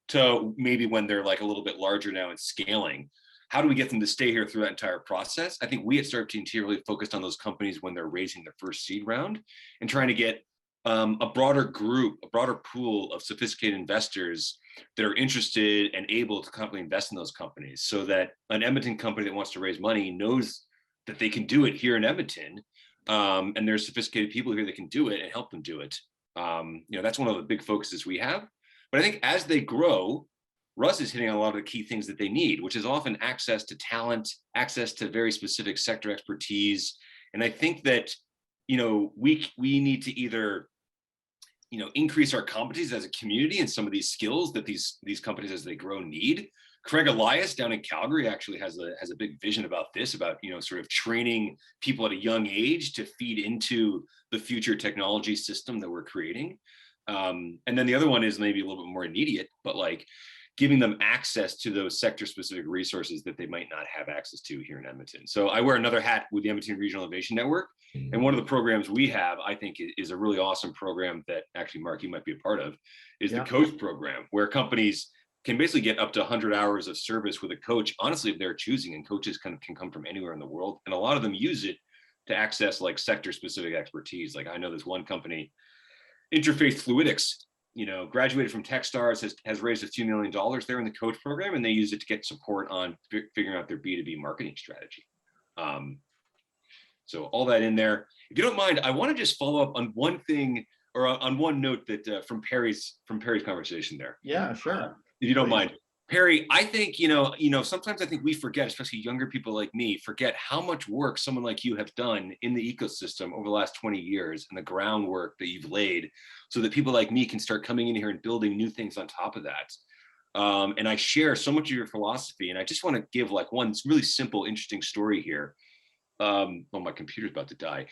to maybe when they're like a little bit larger now and scaling. How do we get them to stay here through that entire process? I think we at Startup TNT really focused on those companies when they're raising their first seed round and trying to get a broader group, a broader pool of sophisticated investors that are interested and able to completely invest in those companies, so that an Edmonton company that wants to raise money knows that they can do it here in Edmonton, and there's sophisticated people here that can do it and help them do it. That's one of the big focuses we have. But I think as they grow, Russ is hitting on a lot of the key things that they need, which is often access to talent, access to very specific sector expertise. And I think that, we need to either, increase our competencies as a community and some of these skills that these companies as they grow need. Craig Elias down in Calgary actually has a big vision about this, about, sort of training people at a young age to feed into the future technology system that we're creating. And then the other one is maybe a little bit more immediate, but giving them access to those sector-specific resources that they might not have access to here in Edmonton. So I wear another hat with the Edmonton Regional Innovation Network. And one of the programs we have, I think, is a really awesome program that actually, Mark, you might be a part of, is the coach program, where companies can basically get up to 100 hours of service with a coach, honestly, if they're choosing, and coaches can come from anywhere in the world. And a lot of them use it to access like sector-specific expertise. Like I know there's one company, Interfaith Fluidics, graduated from Techstars, has raised a few $1 million there in the coach program, and they use it to get support on figuring out their B2B marketing strategy. So all that in there. If you don't mind, I want to just follow up on one thing, or on one note that from Perry's conversation there. Yeah, sure. If you don't mind. Perry, I think, sometimes I think we forget, especially younger people like me, forget how much work someone like you have done in the ecosystem over the last 20 years and the groundwork that you've laid so that people like me can start coming in here and building new things on top of that. And I share so much of your philosophy, and I just want to give like one really simple, interesting story here. Oh, my computer's about to die.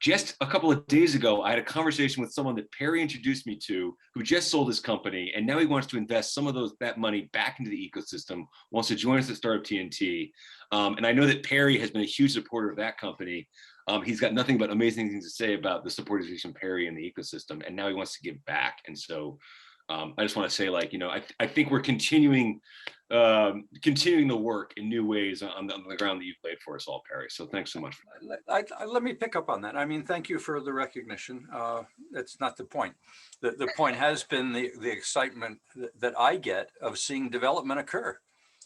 Just a couple of days ago, I had a conversation with someone that Perry introduced me to, who just sold his company, and now he wants to invest some of that money back into the ecosystem, wants to join us at Startup TNT. And I know that Perry has been a huge supporter of that company. He's got nothing but amazing things to say about the support he's from Perry in the ecosystem, and now he wants to give back. And so I just want to say, I think we're continuing the work in new ways on the ground that you've laid for us all, Perry. So thanks so much for that. Let me pick up on that. I mean, thank you for the recognition. That's not the point. The point has been the excitement that I get of seeing development occur,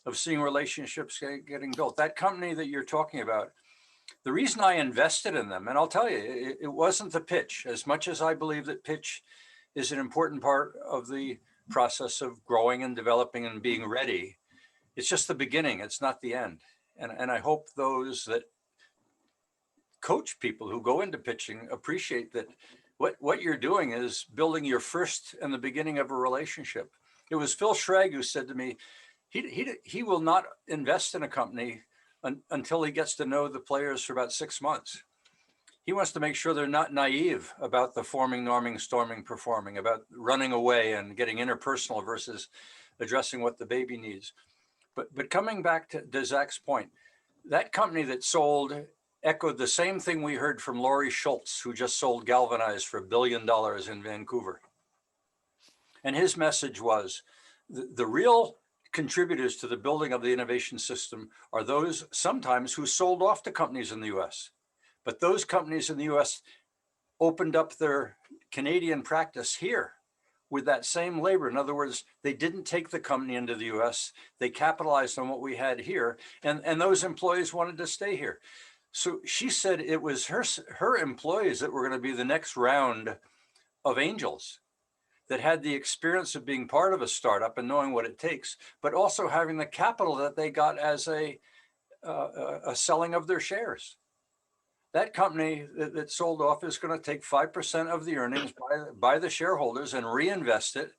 of seeing relationships getting built. That company that you're talking about, the reason I invested in them, and I'll tell you, it wasn't the pitch. As much as I believe that pitch is an important part of the process of growing and developing and being ready, it's just the beginning. It's not the end. And I hope those that coach people who go into pitching appreciate that what you're doing is building your first and the beginning of a relationship. It was Phil Schrag who said to me, he will not invest in a company until he gets to know the players for about 6 months. He wants to make sure they're not naive about the forming, norming, storming, performing, about running away and getting interpersonal versus addressing what the baby needs. But coming back to Zach's point, that company that sold echoed the same thing we heard from Laurie Schultz, who just sold Galvanize for $1 billion in Vancouver. And his message was, the real contributors to the building of the innovation system are those sometimes who sold off to companies in the US. But those companies in the US opened up their Canadian practice here with that same labor. In other words, they didn't take the company into the US. They capitalized on what we had here. And those employees wanted to stay here. So she said it was her employees that were going to be the next round of angels that had the experience of being part of a startup and knowing what it takes, but also having the capital that they got as a selling of their shares. That company that sold off is going to take 5% of the earnings by the shareholders and reinvest it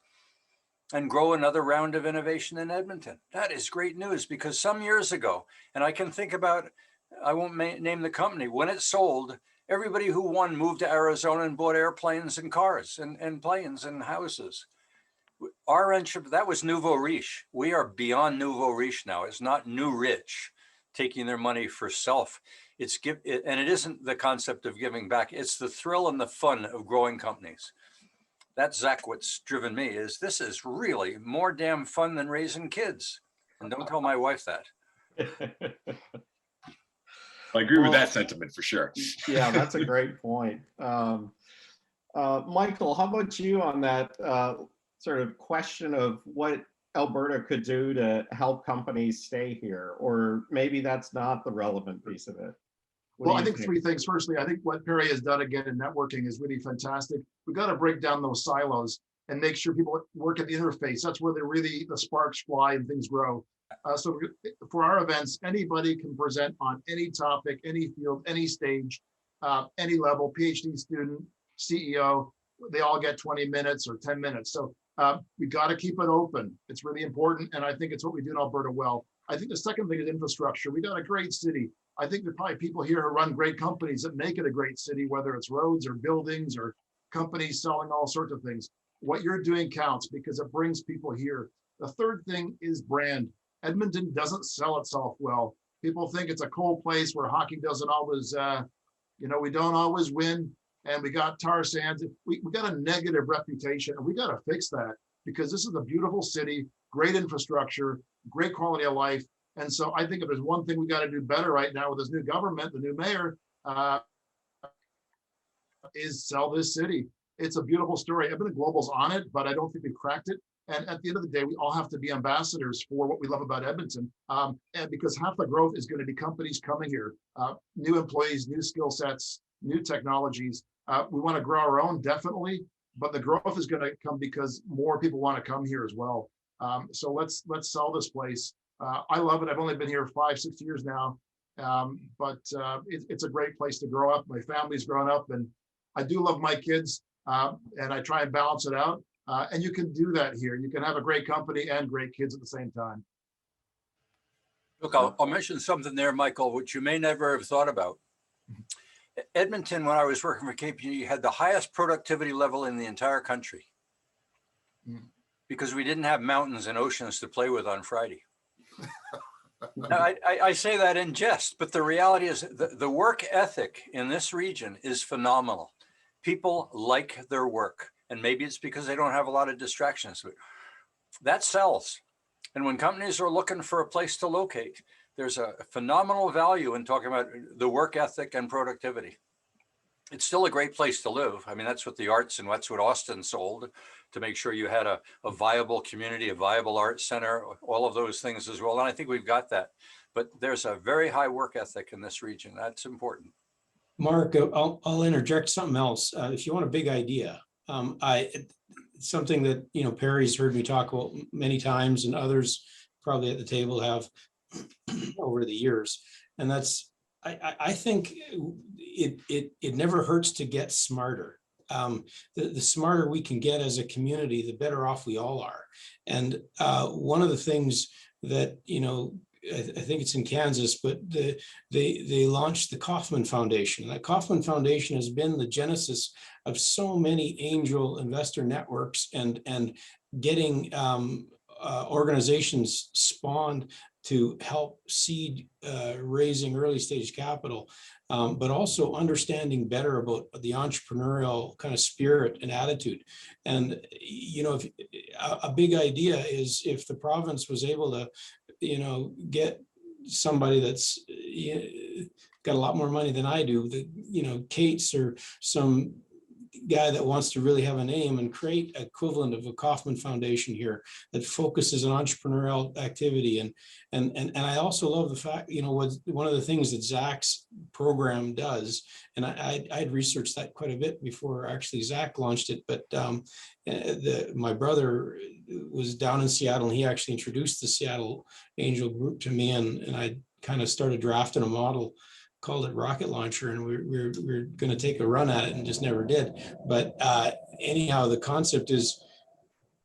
and grow another round of innovation in Edmonton. That is great news, because some years ago, and I can think about, I won't name the company, when it sold, everybody who won moved to Arizona and bought airplanes and cars and planes and houses. That was nouveau riche. We are beyond nouveau riche now. It's not new rich taking their money for self. And it isn't the concept of giving back. It's the thrill and the fun of growing companies. That's Zach, what's driven me, is this is really more damn fun than raising kids. And don't tell my wife that. I agree with that sentiment for sure. Yeah, that's a great point. Michael, how about you on that sort of question of what Alberta could do to help companies stay here? Or maybe that's not the relevant piece of it. Well, I think three things. Firstly, I think what Perry has done again in networking is really fantastic. We've got to break down those silos and make sure people work at the interface. That's where the sparks fly and things grow. So for our events, anybody can present on any topic, any field, any stage, any level, PhD student, CEO, they all get 20 minutes or 10 minutes. So we got to keep it open. It's really important. And I think it's what we do in Alberta well. I think the second thing is infrastructure. We got a great city. I think there are probably people here who run great companies that make it a great city, whether it's roads or buildings or companies selling all sorts of things. What you're doing counts because it brings people here. The third thing is brand. Edmonton doesn't sell itself well. People think it's a cold place where hockey doesn't always, we don't always win, and we got tar sands. We got a negative reputation, and we got to fix that, because this is a beautiful city, great infrastructure, great quality of life. And so I think if there's one thing we got to do better right now with this new government, the new mayor, is sell this city. It's a beautiful story. Edmonton Global's on it, but I don't think we've cracked it. And at the end of the day, we all have to be ambassadors for what we love about Edmonton. And because half the growth is going to be companies coming here, new employees, new skill sets, new technologies. We want to grow our own, definitely, but the growth is going to come because more people want to come here as well. So let's sell this place. I love it. I've only been here 5-6 years now, but it's a great place to grow up. My family's grown up, and I do love my kids, and I try and balance it out. And you can do that here. You can have a great company and great kids at the same time. Look, I'll mention something there, Michael, which you may never have thought about. Edmonton, when I was working for KPG, had the highest productivity level in the entire country because we didn't have mountains and oceans to play with on Friday. Now, I say that in jest, but the reality is the work ethic in this region is phenomenal. People like their work, and maybe it's because they don't have a lot of distractions, but that sells. And when companies are looking for a place to locate, there's a phenomenal value in talking about the work ethic and productivity. It's still a great place to live. I mean, that's what the arts and that's what Austin sold, to make sure you had a viable community, a viable arts center, all of those things as well. And I think we've got that. But there's a very high work ethic in this region. That's important. Mark, I'll interject something else. If you want a big idea, something that, Perry's heard me talk about many times, and others probably at the table have over the years. And that's, I think it never hurts to get smarter. The smarter we can get as a community, the better off we all are. And one of the things that, I think it's in Kansas, but they launched the Kauffman Foundation. That Kauffman Foundation has been the genesis of so many angel investor networks and getting organizations spawned to help seed raising early stage capital, but also understanding better about the entrepreneurial kind of spirit and attitude. And, if a big idea is if the province was able to, get somebody that's got a lot more money than I do, that, Kate's or some guy that wants to really have a name and create equivalent of a Kauffman Foundation here that focuses on entrepreneurial activity. And I also love the fact, one of the things that Zach's program does, and I'd researched that quite a bit before actually Zach launched it, but my brother was down in Seattle, and he actually introduced the Seattle Angel Group to me, and I kind of started drafting a model, called it Rocket Launcher, and we're going to take a run at it and just never did. But anyhow, the concept is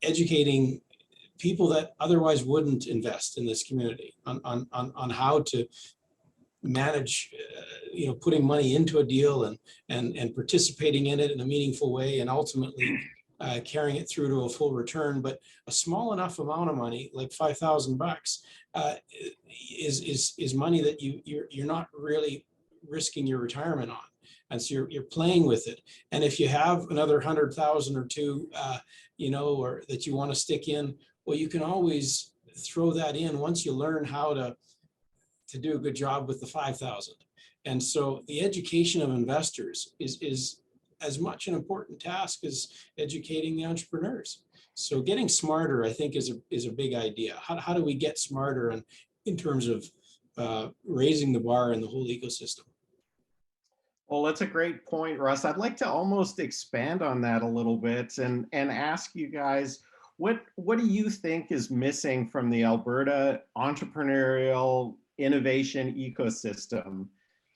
educating people that otherwise wouldn't invest in this community on how to manage, putting money into a deal and participating in it in a meaningful way, and ultimately carrying it through to a full return. But a small enough amount of money, like $5,000, is money that you're not really risking your retirement on, and so you're playing with it. And if you have another 100,000 or two, or that you want to stick in, well, you can always throw that in once you learn how to do a good job with the 5,000. And so the education of investors is as much an important task as educating the entrepreneurs. So getting smarter, I think, is a big idea. How do we get smarter in terms of raising the bar in the whole ecosystem? Well, that's a great point, Russ. I'd like to almost expand on that a little bit and ask you guys, what do you think is missing from the Alberta entrepreneurial innovation ecosystem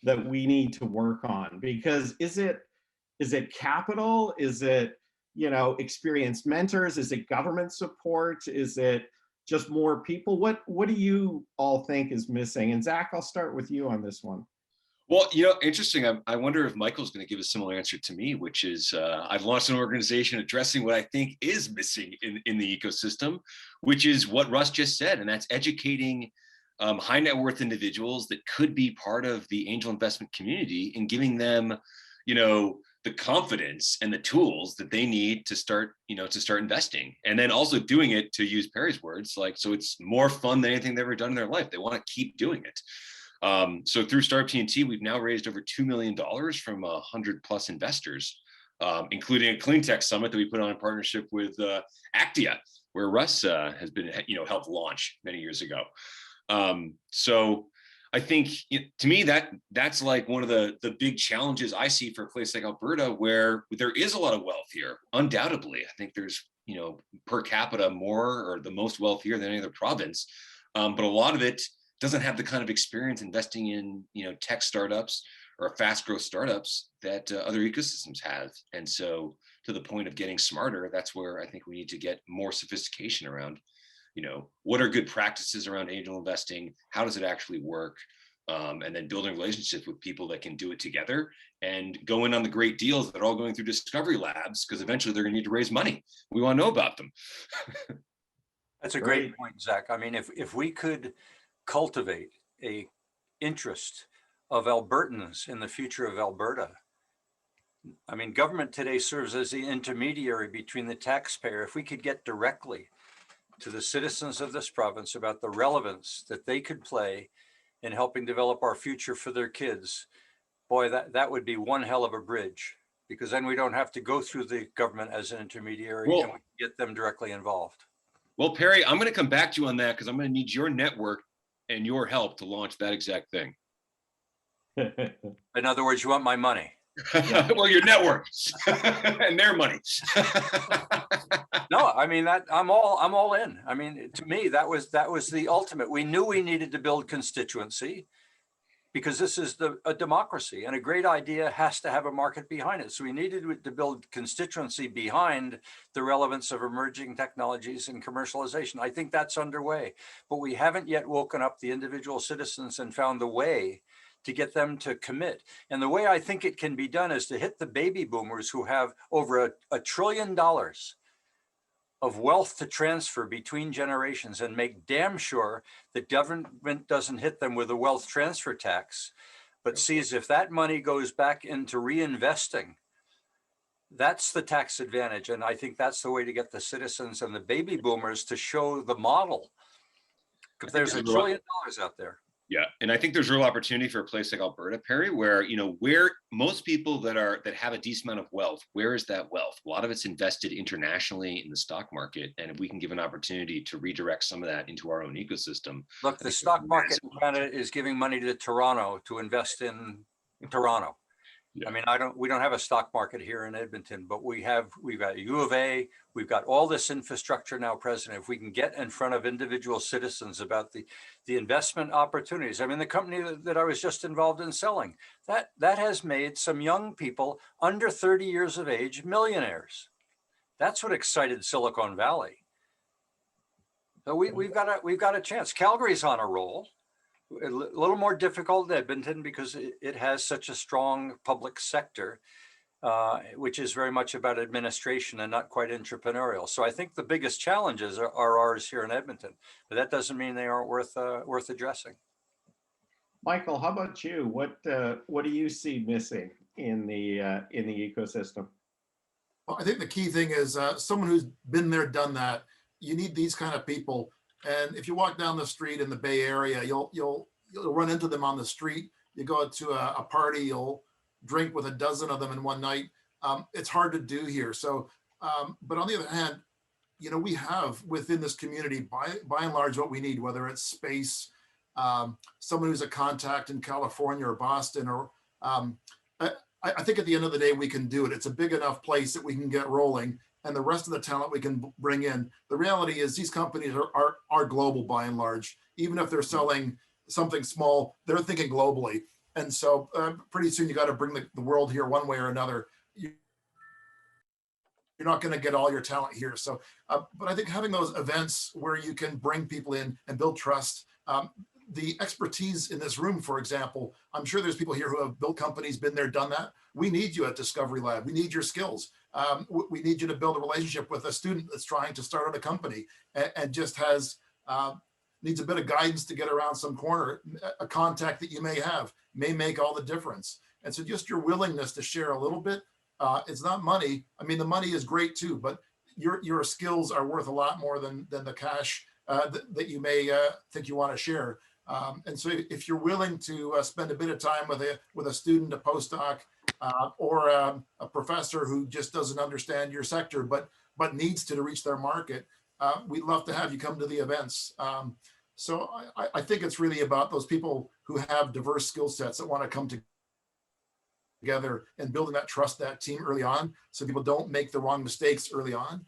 that we need to work on? Because is it capital? Is it, experienced mentors? Is it government support? Is it just more people? What do you all think is missing? And Zach, I'll start with you on this one. Well, interesting. I wonder if Michael's going to give a similar answer to me, which is I've launched an organization addressing what I think is missing in the ecosystem, which is what Russ just said, and that's educating high net worth individuals that could be part of the angel investment community and giving them, the confidence and the tools that they need to start investing, and then also doing it, to use Perry's words, so it's more fun than anything they've ever done in their life. They want to keep doing it. So through Startup TNT, we've now raised over $2 million from 100+ investors, including a clean tech summit that we put on in partnership with Actia, where Russ has been, helped launch many years ago. So I think, to me, that's like one of the big challenges I see for a place like Alberta, where there is a lot of wealth here. Undoubtedly, I think there's, per capita more, or the most wealth here than any other province. But a lot of it doesn't have the kind of experience investing in, tech startups or fast growth startups that other ecosystems have. And so, to the point of getting smarter, that's where I think we need to get more sophistication around, what are good practices around angel investing? How does it actually work? And then building relationships with people that can do it together and go in on the great deals that are all going through discovery labs, because eventually they're going to need to raise money. We want to know about them. That's a great point, Zach. I mean, if we could cultivate a interest of Albertans in the future of Alberta. I mean, government today serves as the intermediary between the taxpayer. If we could get directly to the citizens of this province about the relevance that they could play in helping develop our future for their kids, boy, that would be one hell of a bridge, because then we don't have to go through the government as an intermediary, and we can get them directly involved. Well, Perry, I'm going to come back to you on that, because I'm going to need your network and your help to launch that exact thing. In other words, you want my money. Well, your network and their money. No, I mean, that I'm all in. I mean, to me, that was the ultimate. We knew we needed to build constituency, because this is a democracy, and a great idea has to have a market behind it. So we needed to build constituency behind the relevance of emerging technologies and commercialization. I think that's underway, but we haven't yet woken up the individual citizens and found the way to get them to commit. And the way I think it can be done is to hit the baby boomers, who have over $1 trillion of wealth to transfer between generations, and make damn sure that government doesn't hit them with a wealth transfer tax, but sees if that money goes back into reinvesting. That's the tax advantage. And I think that's the way to get the citizens and the baby boomers to show the model, because there's $1 trillion out there. Yeah, and I think there's real opportunity for a place like Alberta, Perry, where where most people that have a decent amount of wealth, where is that wealth? A lot of it's invested internationally in the stock market, and if we can give an opportunity to redirect some of that into our own ecosystem. Look, the stock market in Canada is giving money to Toronto to invest in Toronto. Yeah. I mean, we don't have a stock market here in Edmonton, but we've got U of A, we've got all this infrastructure now present. If we can get in front of individual citizens about the investment opportunities. I mean, the company that I was just involved in selling, that has made some young people under 30 years of age millionaires. That's what excited Silicon Valley. So we've got a chance. Calgary's on a roll. A little more difficult than Edmonton, because it has such a strong public sector, which is very much about administration and not quite entrepreneurial. So I think the biggest challenges are ours here in Edmonton, but that doesn't mean they aren't worth addressing. Michael, how about you? What do you see missing in the ecosystem? Well, I think the key thing is someone who's been there, done that. You need these kind of people. And if you walk down the street in the Bay Area, you'll run into them on the street. You go to a party, you'll drink with a dozen of them in one night. It's hard to do here. So, but on the other hand, we have within this community, by and large, what we need, whether it's space, someone who's a contact in California or Boston, or I think at the end of the day, we can do it. It's a big enough place that we can get rolling. And the rest of the talent we can bring in. The reality is these companies are global by and large. Even if they're selling something small, they're thinking globally. And so pretty soon you got to bring the world here one way or another. You're not going to get all your talent here. So, but I think having those events where you can bring people in and build trust, the expertise in this room, for example, I'm sure there's people here who have built companies, been there, done that. We need you at Discovery Lab. We need your skills. We need you to build a relationship with a student that's trying to start out a company and just has needs a bit of guidance to get around some corner. A contact that you may have may make all the difference. And so just your willingness to share a little bit, it's not money. I mean, the money is great too, but your skills are worth a lot more than the cash that you may think you want to share. And so if you're willing to spend a bit of time with a student, a postdoc, or a professor who just doesn't understand your sector, but needs to reach their market, we'd love to have you come to the events. So I think it's really about those people who have diverse skill sets that want to come together and building that trust, that team early on, so people don't make the wrong mistakes early on,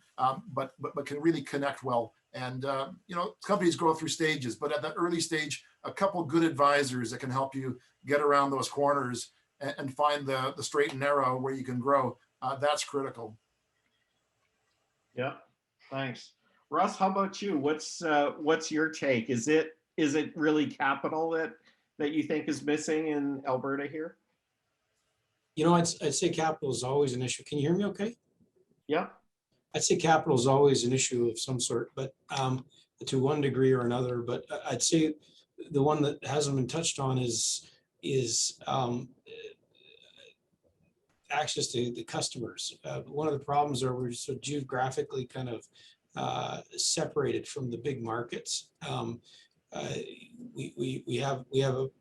but can really connect well. And you know, companies grow through stages, but at that early stage, a couple good advisors that can help you get around those corners and find the straight and narrow where you can grow, that's critical. Yeah, thanks. Russ, how about you? What's your take? Is it really capital that you think is missing in Alberta here? You know, I'd say capital is always an issue. Can you hear me okay? Yeah. I'd say capital is always an issue of some sort, but to one degree or another. But I'd say the one that hasn't been touched on is access to the customers. One of the problems are we're so geographically kind of separated from the big markets.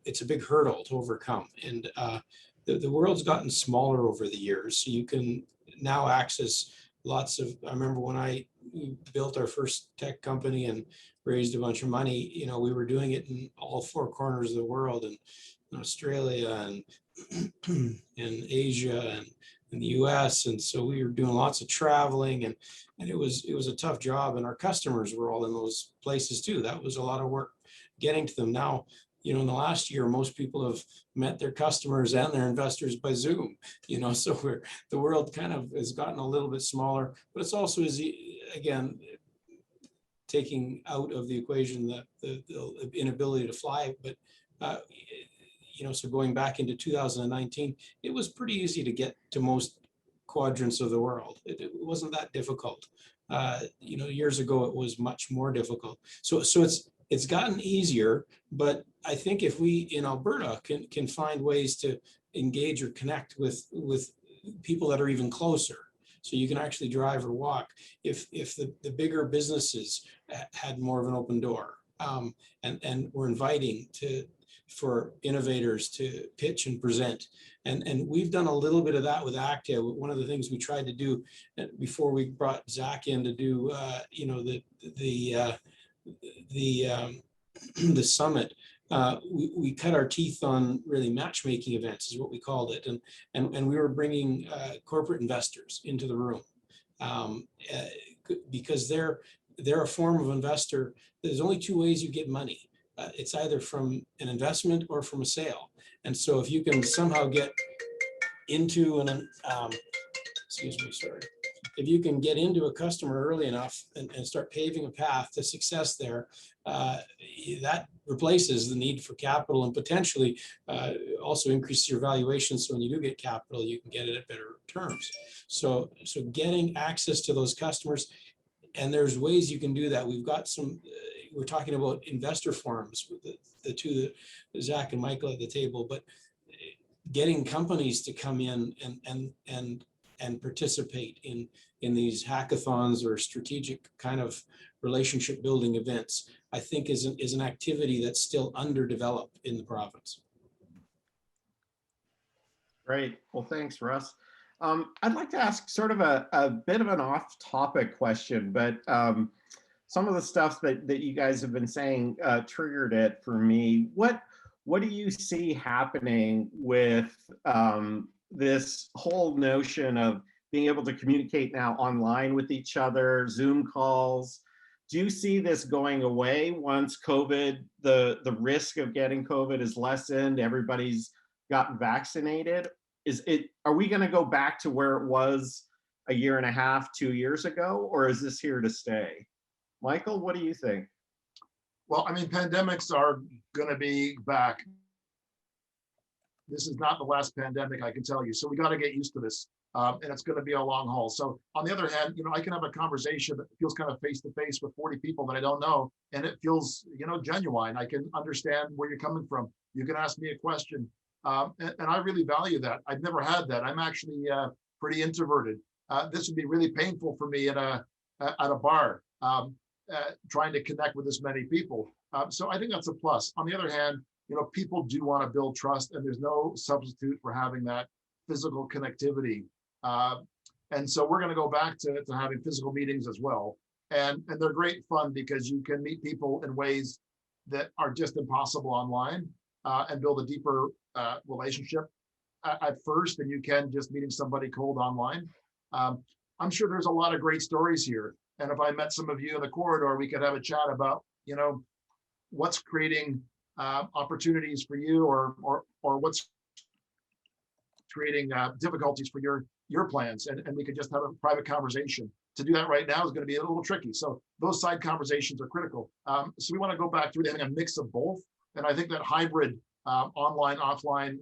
It's a big hurdle to overcome, and the world's gotten smaller over the years. So you can now access lots of. I remember when we built our first tech company and raised a bunch of money. You know, we were doing it in all four corners of the world, and in Australia and in Asia and in the US. And so we were doing lots of traveling, and it was a tough job, and our customers were all in those places too. That was a lot of work getting to them. Now, you know, in the last year, most people have met their customers and their investors by Zoom, you know, so the world kind of has gotten a little bit smaller, but it's also, again, taking out of the equation the inability to fly. But you know, so going back into 2019, it was pretty easy to get to most quadrants of the world. It wasn't that difficult. You know, years ago, it was much more difficult. So it's gotten easier, but I think if we in Alberta can find ways to engage or connect with people that are even closer, so you can actually drive or walk. If the bigger businesses had more of an open door, and we're inviting for innovators to pitch and present. And we've done a little bit of that with Actia. One of the things we tried to do before we brought Zach in to do, you know, the summit, we cut our teeth on really matchmaking events is what we called it. And we were bringing corporate investors into the room because they're a form of investor. There's only two ways you get money. It's either from an investment or from a sale. And so if you can somehow get into if you can get into a customer early enough and start paving a path to success there, that replaces the need for capital and potentially also increases your valuation. So when you do get capital, you can get it at better terms. So getting access to those customers, and there's ways you can do that. We've got some, we're talking about investor forums with the two, Zach and Michael at the table, but getting companies to come in and participate in these hackathons or strategic kind of relationship building events, I think is an activity that's still underdeveloped in the province. Great. Well, thanks, Russ. I'd like to ask sort of a bit of an off-topic question, but some of the stuff that you guys have been saying triggered it for me. What do you see happening with this whole notion of being able to communicate now online with each other, Zoom calls? Do you see this going away once COVID, the risk of getting COVID is lessened, everybody's gotten vaccinated? Are we going to go back to where it was a year and a half, 2 years ago, or is this here to stay? Michael, what do you think? Well, I mean, pandemics are going to be back. This is not the last pandemic, I can tell you. So we got to get used to this. And it's going to be a long haul. So on the other hand, I can have a conversation that feels kind of face to face with 40 people that I don't know, and it feels, genuine. I can understand where you're coming from. You can ask me a question, and I really value that. I've never had that. I'm actually pretty introverted. This would be really painful for me at a bar, trying to connect with this many people. So I think that's a plus. On the other hand, people do want to build trust, and there's no substitute for having that physical connectivity. And so we're going to go back to having physical meetings as well. And they're great fun because you can meet people in ways that are just impossible online, and build a deeper relationship at first than you can just meeting somebody cold online. I'm sure there's a lot of great stories here. And if I met some of you in the corridor, we could have a chat about, what's creating opportunities for you, or what's creating difficulties for your plans, and we could just have a private conversation. To do that right now is going to be a little tricky. So those side conversations are critical. So we want to go back to having a mix of both. And I think that hybrid online, offline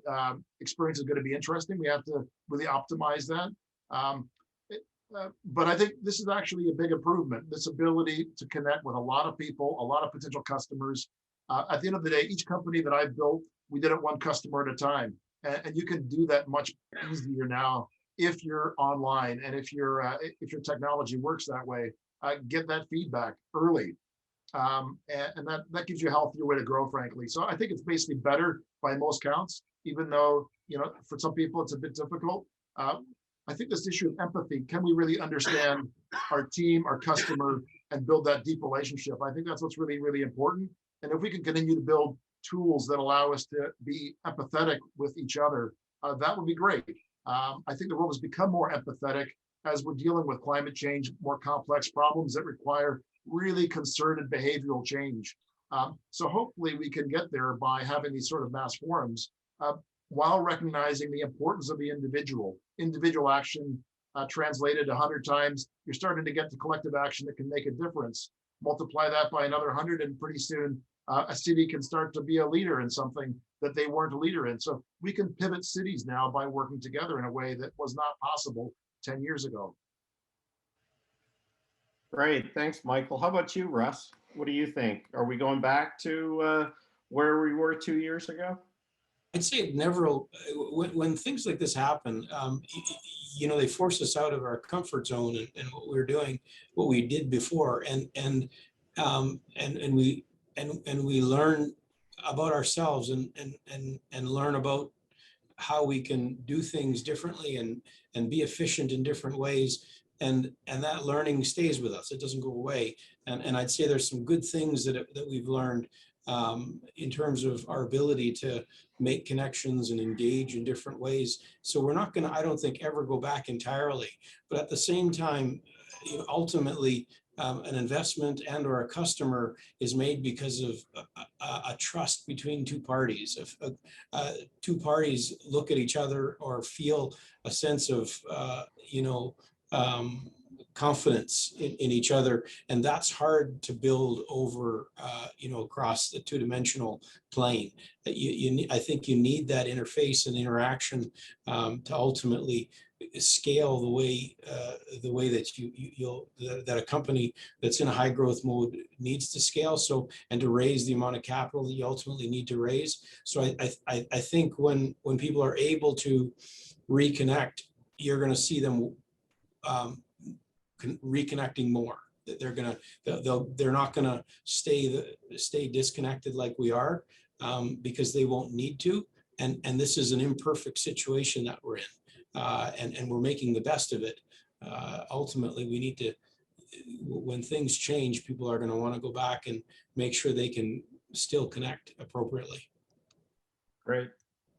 experience is going to be interesting. We have to really optimize that. But I think this is actually a big improvement, this ability to connect with a lot of people, a lot of potential customers. At the end of the day, each company that I've built, we did it one customer at a time. And you can do that much easier now if you're online, and if your technology works that way. Get that feedback early, and that gives you a healthier way to grow, frankly. So I think it's basically better by most counts, even though for some people it's a bit difficult. I think this issue of empathy, can we really understand our team, our customer, and build that deep relationship? I think that's what's really, really important. And if we can continue to build tools that allow us to be empathetic with each other, that would be great. I think the world has become more empathetic as we're dealing with climate change, more complex problems that require really concerted behavioral change. So hopefully we can get there by having these sort of mass forums, while recognizing the importance of the individual action. Translated 100 times, you're starting to get to collective action that can make a difference. Multiply that by another 100, and pretty soon a city can start to be a leader in something that they weren't a leader in. So we can pivot cities now by working together in a way that was not possible 10 years ago. Great, thanks, Michael. How about you, Russ? What do you think? Are we going back to where we were 2 years ago? I'd say it never, when things like this happen, they force us out of our comfort zone and what we were doing, what we did before, and we learn about ourselves and learn about how we can do things differently and be efficient in different ways. And that learning stays with us. It doesn't go away. And I'd say there's some good things that we've learned in terms of our ability to make connections and engage in different ways. So we're not going to, I don't think, ever go back entirely. But at the same time, ultimately, an investment and or a customer is made because of a trust between two parties. If two parties look at each other or feel a sense of, confidence in each other, and that's hard to build over, across the two-dimensional plane. I think you need that interface and interaction to ultimately scale the way that that a company that's in a high growth mode needs to scale. So, and to raise the amount of capital that you ultimately need to raise. So I think when people are able to reconnect, you're going to see them reconnecting more. They're not gonna stay disconnected like we are, because they won't need to. And this is an imperfect situation that we're in, and we're making the best of it. Ultimately, we need to, when things change, people are going to want to go back and make sure they can still connect appropriately. Great.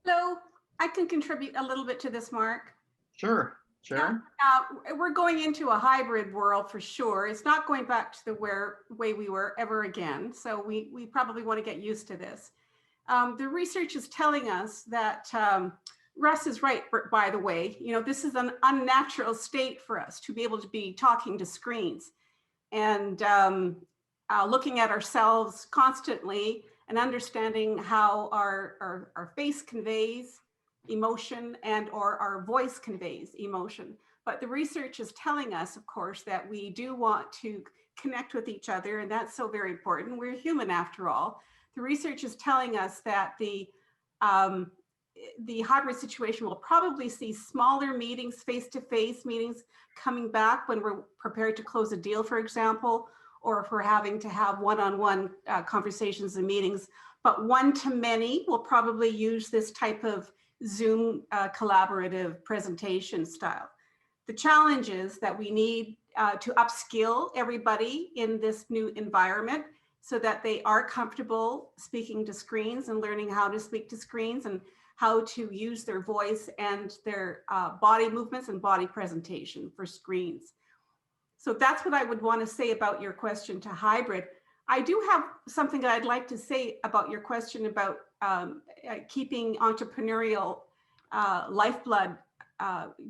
So I can contribute a little bit to this, Mark. Sure. We're going into a hybrid world for sure. It's not going back to the way we were ever again. So we probably want to get used to this. The research is telling us that Russ is right, by the way. This is an unnatural state for us to be able to be talking to screens. And looking at ourselves constantly and understanding how our face conveys emotion and or our voice conveys emotion. But the research is telling us, of course, that we do want to connect with each other, and that's so very important. We're human after all. The research is telling us that the hybrid situation will probably see smaller meetings, face-to-face meetings coming back when we're prepared to close a deal, for example, or if we're having to have one-on-one conversations and meetings. But one-to-many will probably use this type of Zoom collaborative presentation style. The challenge is that we need to upskill everybody in this new environment so that they are comfortable speaking to screens and learning how to speak to screens and how to use their voice and their body movements and body presentation for screens. So that's what I would want to say about your question to hybrid. I do have something that I'd like to say about your question about keeping entrepreneurial lifeblood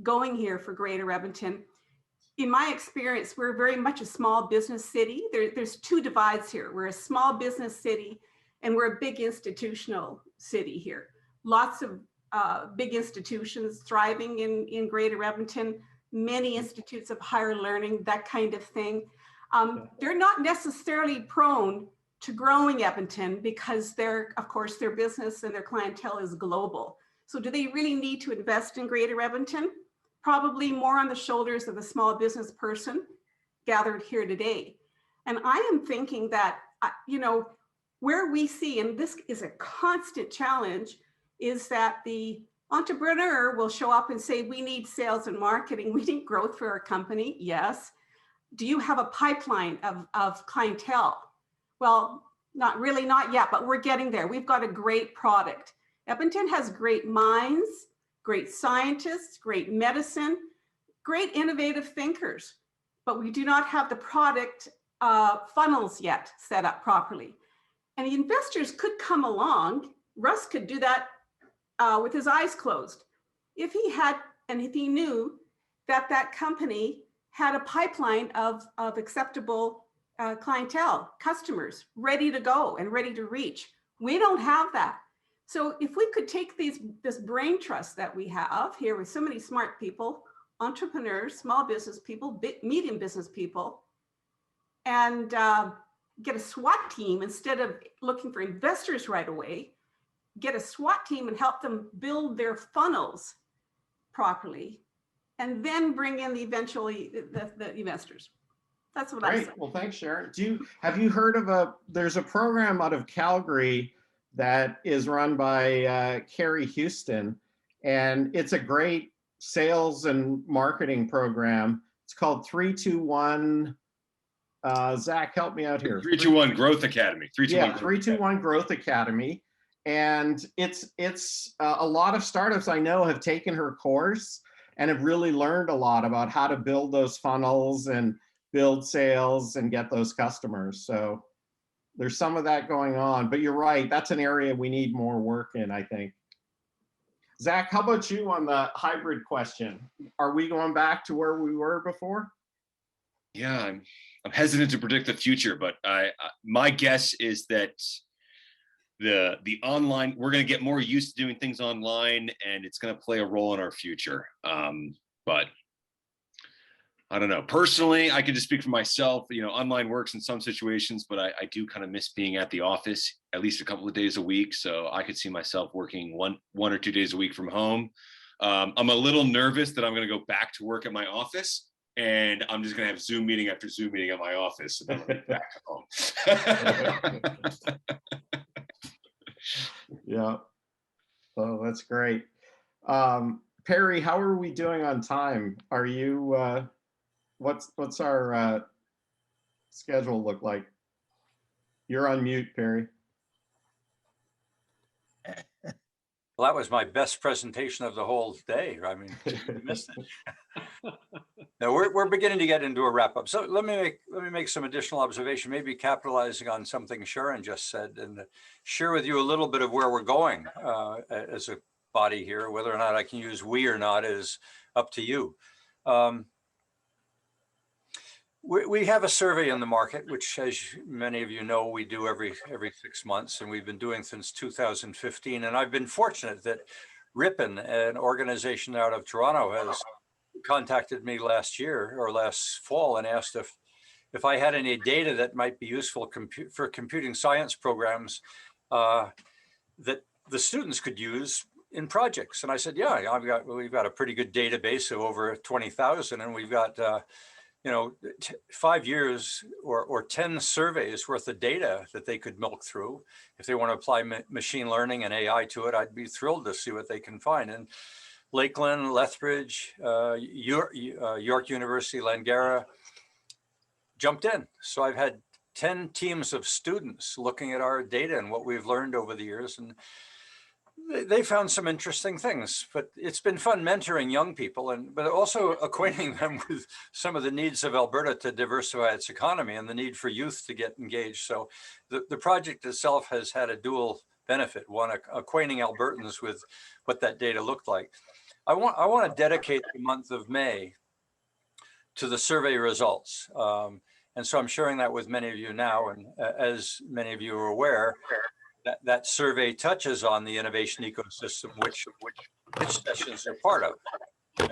going here for Greater Edmonton. In my experience, we're very much a small business city. There's two divides here. We're a small business city and we're a big institutional city here. Lots of big institutions thriving in Greater Edmonton, many institutes of higher learning, that kind of thing. They're not necessarily prone to growing Edmonton because of course, their business and their clientele is global. So do they really need to invest in Greater Edmonton? Probably more on the shoulders of the small business person gathered here today. And I am thinking that, where we see, and this is a constant challenge, is that the entrepreneur will show up and say, we need sales and marketing, we need growth for our company. Yes. Do you have a pipeline of clientele? Well, not really, not yet, but we're getting there. We've got a great product. Edmonton has great minds, great scientists, great medicine, great innovative thinkers, but we do not have the product funnels yet set up properly. And the investors could come along. Russ could do that with his eyes closed. If he had, and if he knew that that company had a pipeline of acceptable clientele, customers ready to go and ready to reach. We don't have that. So if we could take this brain trust that we have here with so many smart people, entrepreneurs, small business people, medium business people, and get a SWAT team instead of looking for investors right away, get a SWAT team and help them build their funnels properly, and then bring in the investors. That's what I say. Well, thanks, Sharon. Have you heard of there's a program out of Calgary that is run by Carrie Houston, and it's a great sales and marketing program. It's called 321. Zach, help me out here. 321 Growth Academy. 321 Growth Academy. And it's a lot of startups I know have taken her course and have really learned a lot about how to build those funnels and build sales and get those customers. So there's some of that going on, but you're right. That's an area we need more work in, I think. Zach, how about you on the hybrid question? Are we going back to where we were before? Yeah, I'm hesitant to predict the future, but my guess is that the online, we're going to get more used to doing things online, and it's going to play a role in our future. But I don't know. Personally, I can just speak for myself. Online works in some situations, but I do kind of miss being at the office at least a couple of days a week. So I could see myself working one or 2 days a week from home. I'm a little nervous that I'm going to go back to work at my office, and I'm just going to have Zoom meeting after Zoom meeting at my office, and then I'll be back home. Yeah. Oh, that's great. Perry, how are we doing on time? Are you, what's our schedule look like? You're on mute, Perry. Well, that was my best presentation of the whole day. I mean, you missed it. Now we're beginning to get into a wrap up. So let me make some additional observation, maybe capitalizing on something Sharon just said, and share with you a little bit of where we're going as a body here. Whether or not I can use we or not is up to you. We have a survey in the market, which, as many of you know, we do every 6 months, and we've been doing since 2015. And I've been fortunate that Ripon, an organization out of Toronto, has contacted me last year or last fall and asked if I had any data that might be useful for computing science programs that the students could use in projects. And I said, yeah, we've got a pretty good database of over 20,000, and we've got 5 years or 10 surveys worth of data that they could milk through. If they want to apply machine learning and AI to it, I'd be thrilled to see what they can find. And Lakeland, Lethbridge, York University, Langara jumped in. So I've had 10 teams of students looking at our data and what we've learned over the years. And they found some interesting things, but it's been fun mentoring young people, but also acquainting them with some of the needs of Alberta to diversify its economy and the need for youth to get engaged. So the project itself has had a dual benefit: one, acquainting Albertans with what that data looked like. I want to dedicate the month of May to the survey results. And so I'm sharing that with many of you now. And as many of you are aware, that survey touches on the innovation ecosystem, which pitch sessions are part of. A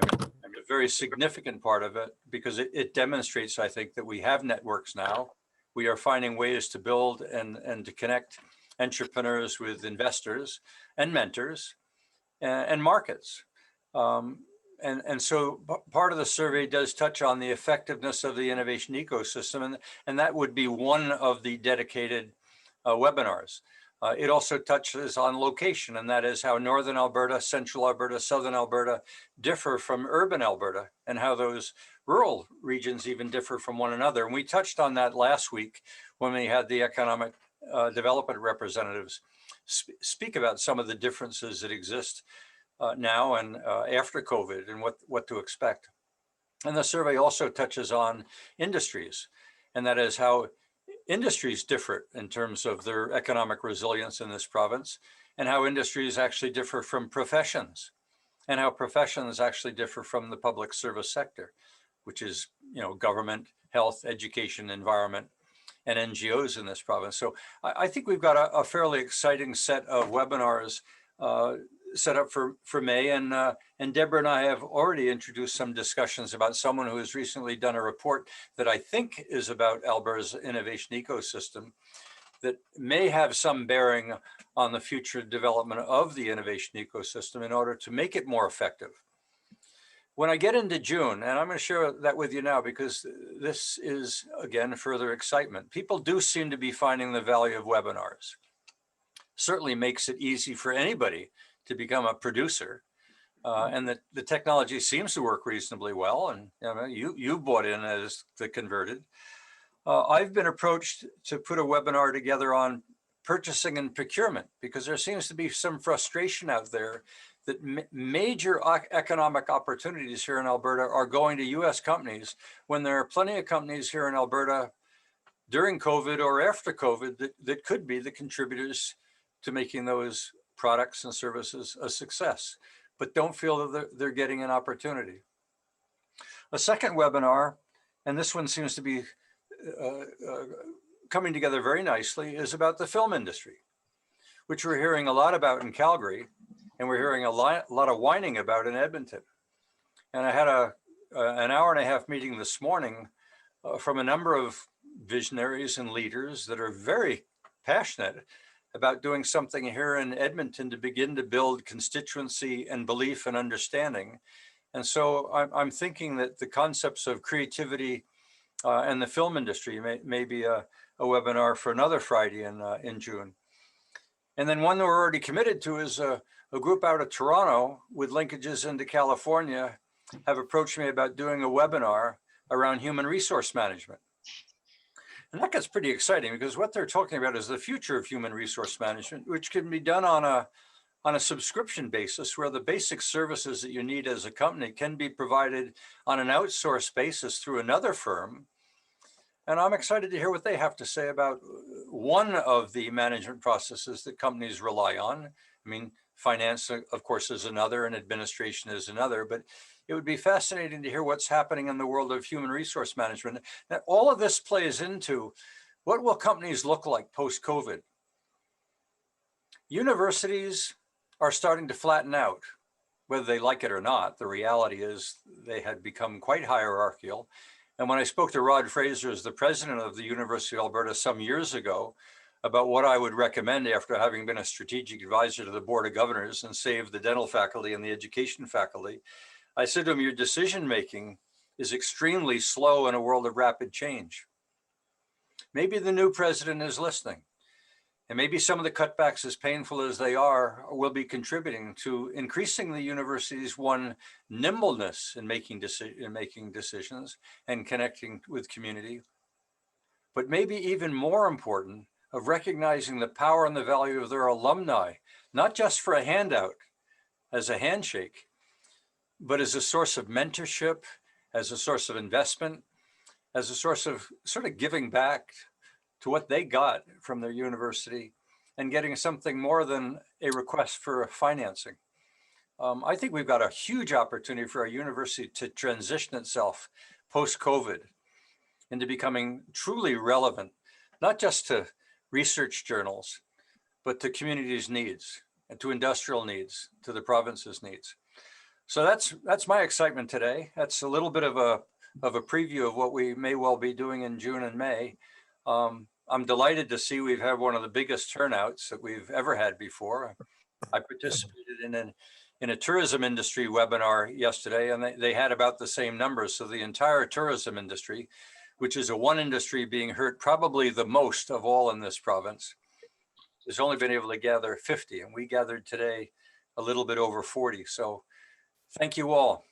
very significant part of it, because it demonstrates, I think, that we have networks now. We are finding ways to build and to connect entrepreneurs with investors and mentors and markets. And so part of the survey does touch on the effectiveness of the innovation ecosystem, and that would be one of the dedicated webinars. It also touches on location, and that is how Northern Alberta, Central Alberta, Southern Alberta differ from urban Alberta, and how those rural regions even differ from one another. And we touched on that last week when we had the economic development representatives speak about some of the differences that exist now and after COVID, and what to expect. And the survey also touches on industries, and that is how industries differ in terms of their economic resilience in this province, and how industries actually differ from professions, and how professions actually differ from the public service sector, which is, government, health, education, environment, and NGOs in this province. So I think we've got a fairly exciting set of webinars set up for May, and Deborah and I have already introduced some discussions about someone who has recently done a report that I think is about Alberta's innovation ecosystem that may have some bearing on the future development of the innovation ecosystem in order to make it more effective. When I get into June, and I'm going to share that with you now because this is, again, further excitement. People do seem to be finding the value of webinars. Certainly makes it easy for anybody to become a producer, and that the technology seems to work reasonably well. And you bought in as the converted. I've been approached to put a webinar together on purchasing and procurement, because there seems to be some frustration out there that major economic opportunities here in Alberta are going to US companies, when there are plenty of companies here in Alberta during COVID or after COVID that could be the contributors to making those products and services a success, but don't feel that they're getting an opportunity. A second webinar, and this one seems to be coming together very nicely, is about the film industry, which we're hearing a lot about in Calgary, and we're hearing a lot of whining about in Edmonton. And I had an hour-and-a-half meeting this morning from a number of visionaries and leaders that are very passionate about doing something here in Edmonton to begin to build constituency and belief and understanding. And so I'm thinking that the concepts of creativity and the film industry may be a webinar for another Friday in June. And then one that we're already committed to is a group out of Toronto with linkages into California have approached me about doing a webinar around human resource management. And that gets pretty exciting, because what they're talking about is the future of human resource management, which can be done on a subscription basis, where the basic services that you need as a company can be provided on an outsourced basis through another firm. And I'm excited to hear what they have to say about one of the management processes that companies rely on. I mean, finance, of course, is another, and administration is another, but it would be fascinating to hear what's happening in the world of human resource management. Now, all of this plays into what will companies look like post-COVID? Universities are starting to flatten out, whether they like it or not. The reality is they had become quite hierarchical. And when I spoke to Rod Fraser as the president of the University of Alberta some years ago about what I would recommend after having been a strategic advisor to the Board of Governors and saved the dental faculty and the education faculty, I said to him, your decision-making is extremely slow in a world of rapid change. Maybe the new president is listening. And maybe some of the cutbacks, as painful as they are, will be contributing to increasing the university's nimbleness in making decisions and connecting with community. But maybe even more important, of recognizing the power and the value of their alumni, not just for a handout, as a handshake, but as a source of mentorship, as a source of investment, as a source of sort of giving back to what they got from their university and getting something more than a request for financing. I think we've got a huge opportunity for our university to transition itself post-COVID into becoming truly relevant, not just to research journals, but to communities' needs and to industrial needs, to the province's needs. So that's my excitement today. That's a little bit of a preview of what we may well be doing in June and May. I'm delighted to see we've had one of the biggest turnouts that we've ever had before. I participated in a tourism industry webinar yesterday, and they had about the same numbers. So the entire tourism industry, which is one industry being hurt probably the most of all in this province, has only been able to gather 50, and we gathered today a little bit over 40. So thank you all.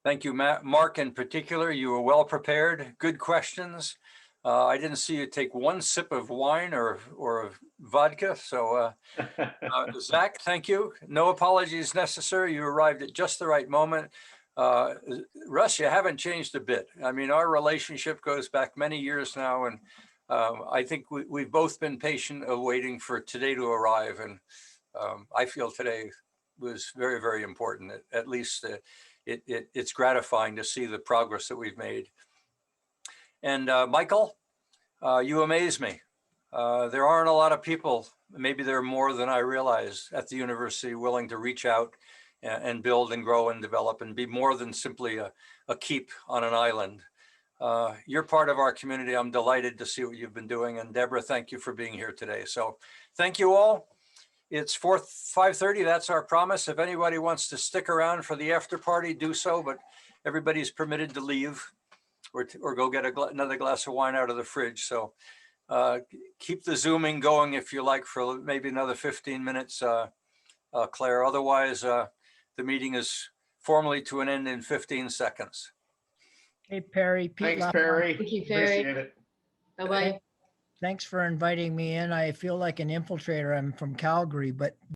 Thank you, Mark, in particular. You were well prepared, good questions. I didn't see you take one sip of wine or vodka. So Zach, thank you. No apologies necessary. You arrived at just the right moment. Russ, you haven't changed a bit. I mean, our relationship goes back many years now, and I think we've both been patient of waiting for today to arrive. And I feel today was very, very important. At least it's gratifying to see the progress that we've made. And Michael, you amaze me. There aren't a lot of people, maybe there are more than I realize, at the university willing to reach out and build and grow and develop and be more than simply a keep on an island. You're part of our community. I'm delighted to see what you've been doing. And Deborah, thank you for being here today. So thank you all. It's 5:30. That's our promise. If anybody wants to stick around for the after party, do so, but everybody's permitted to leave or go get another glass of wine out of the fridge. So keep the Zooming going if you like for maybe another 15 minutes, Claire. Otherwise, the meeting is formally to an end in 15 seconds. Hey, Perry. Pete Thanks, Perry. Thank you, Perry. Appreciate it. Bye-bye. Thanks for inviting me in. I feel like an infiltrator. I'm from Calgary, but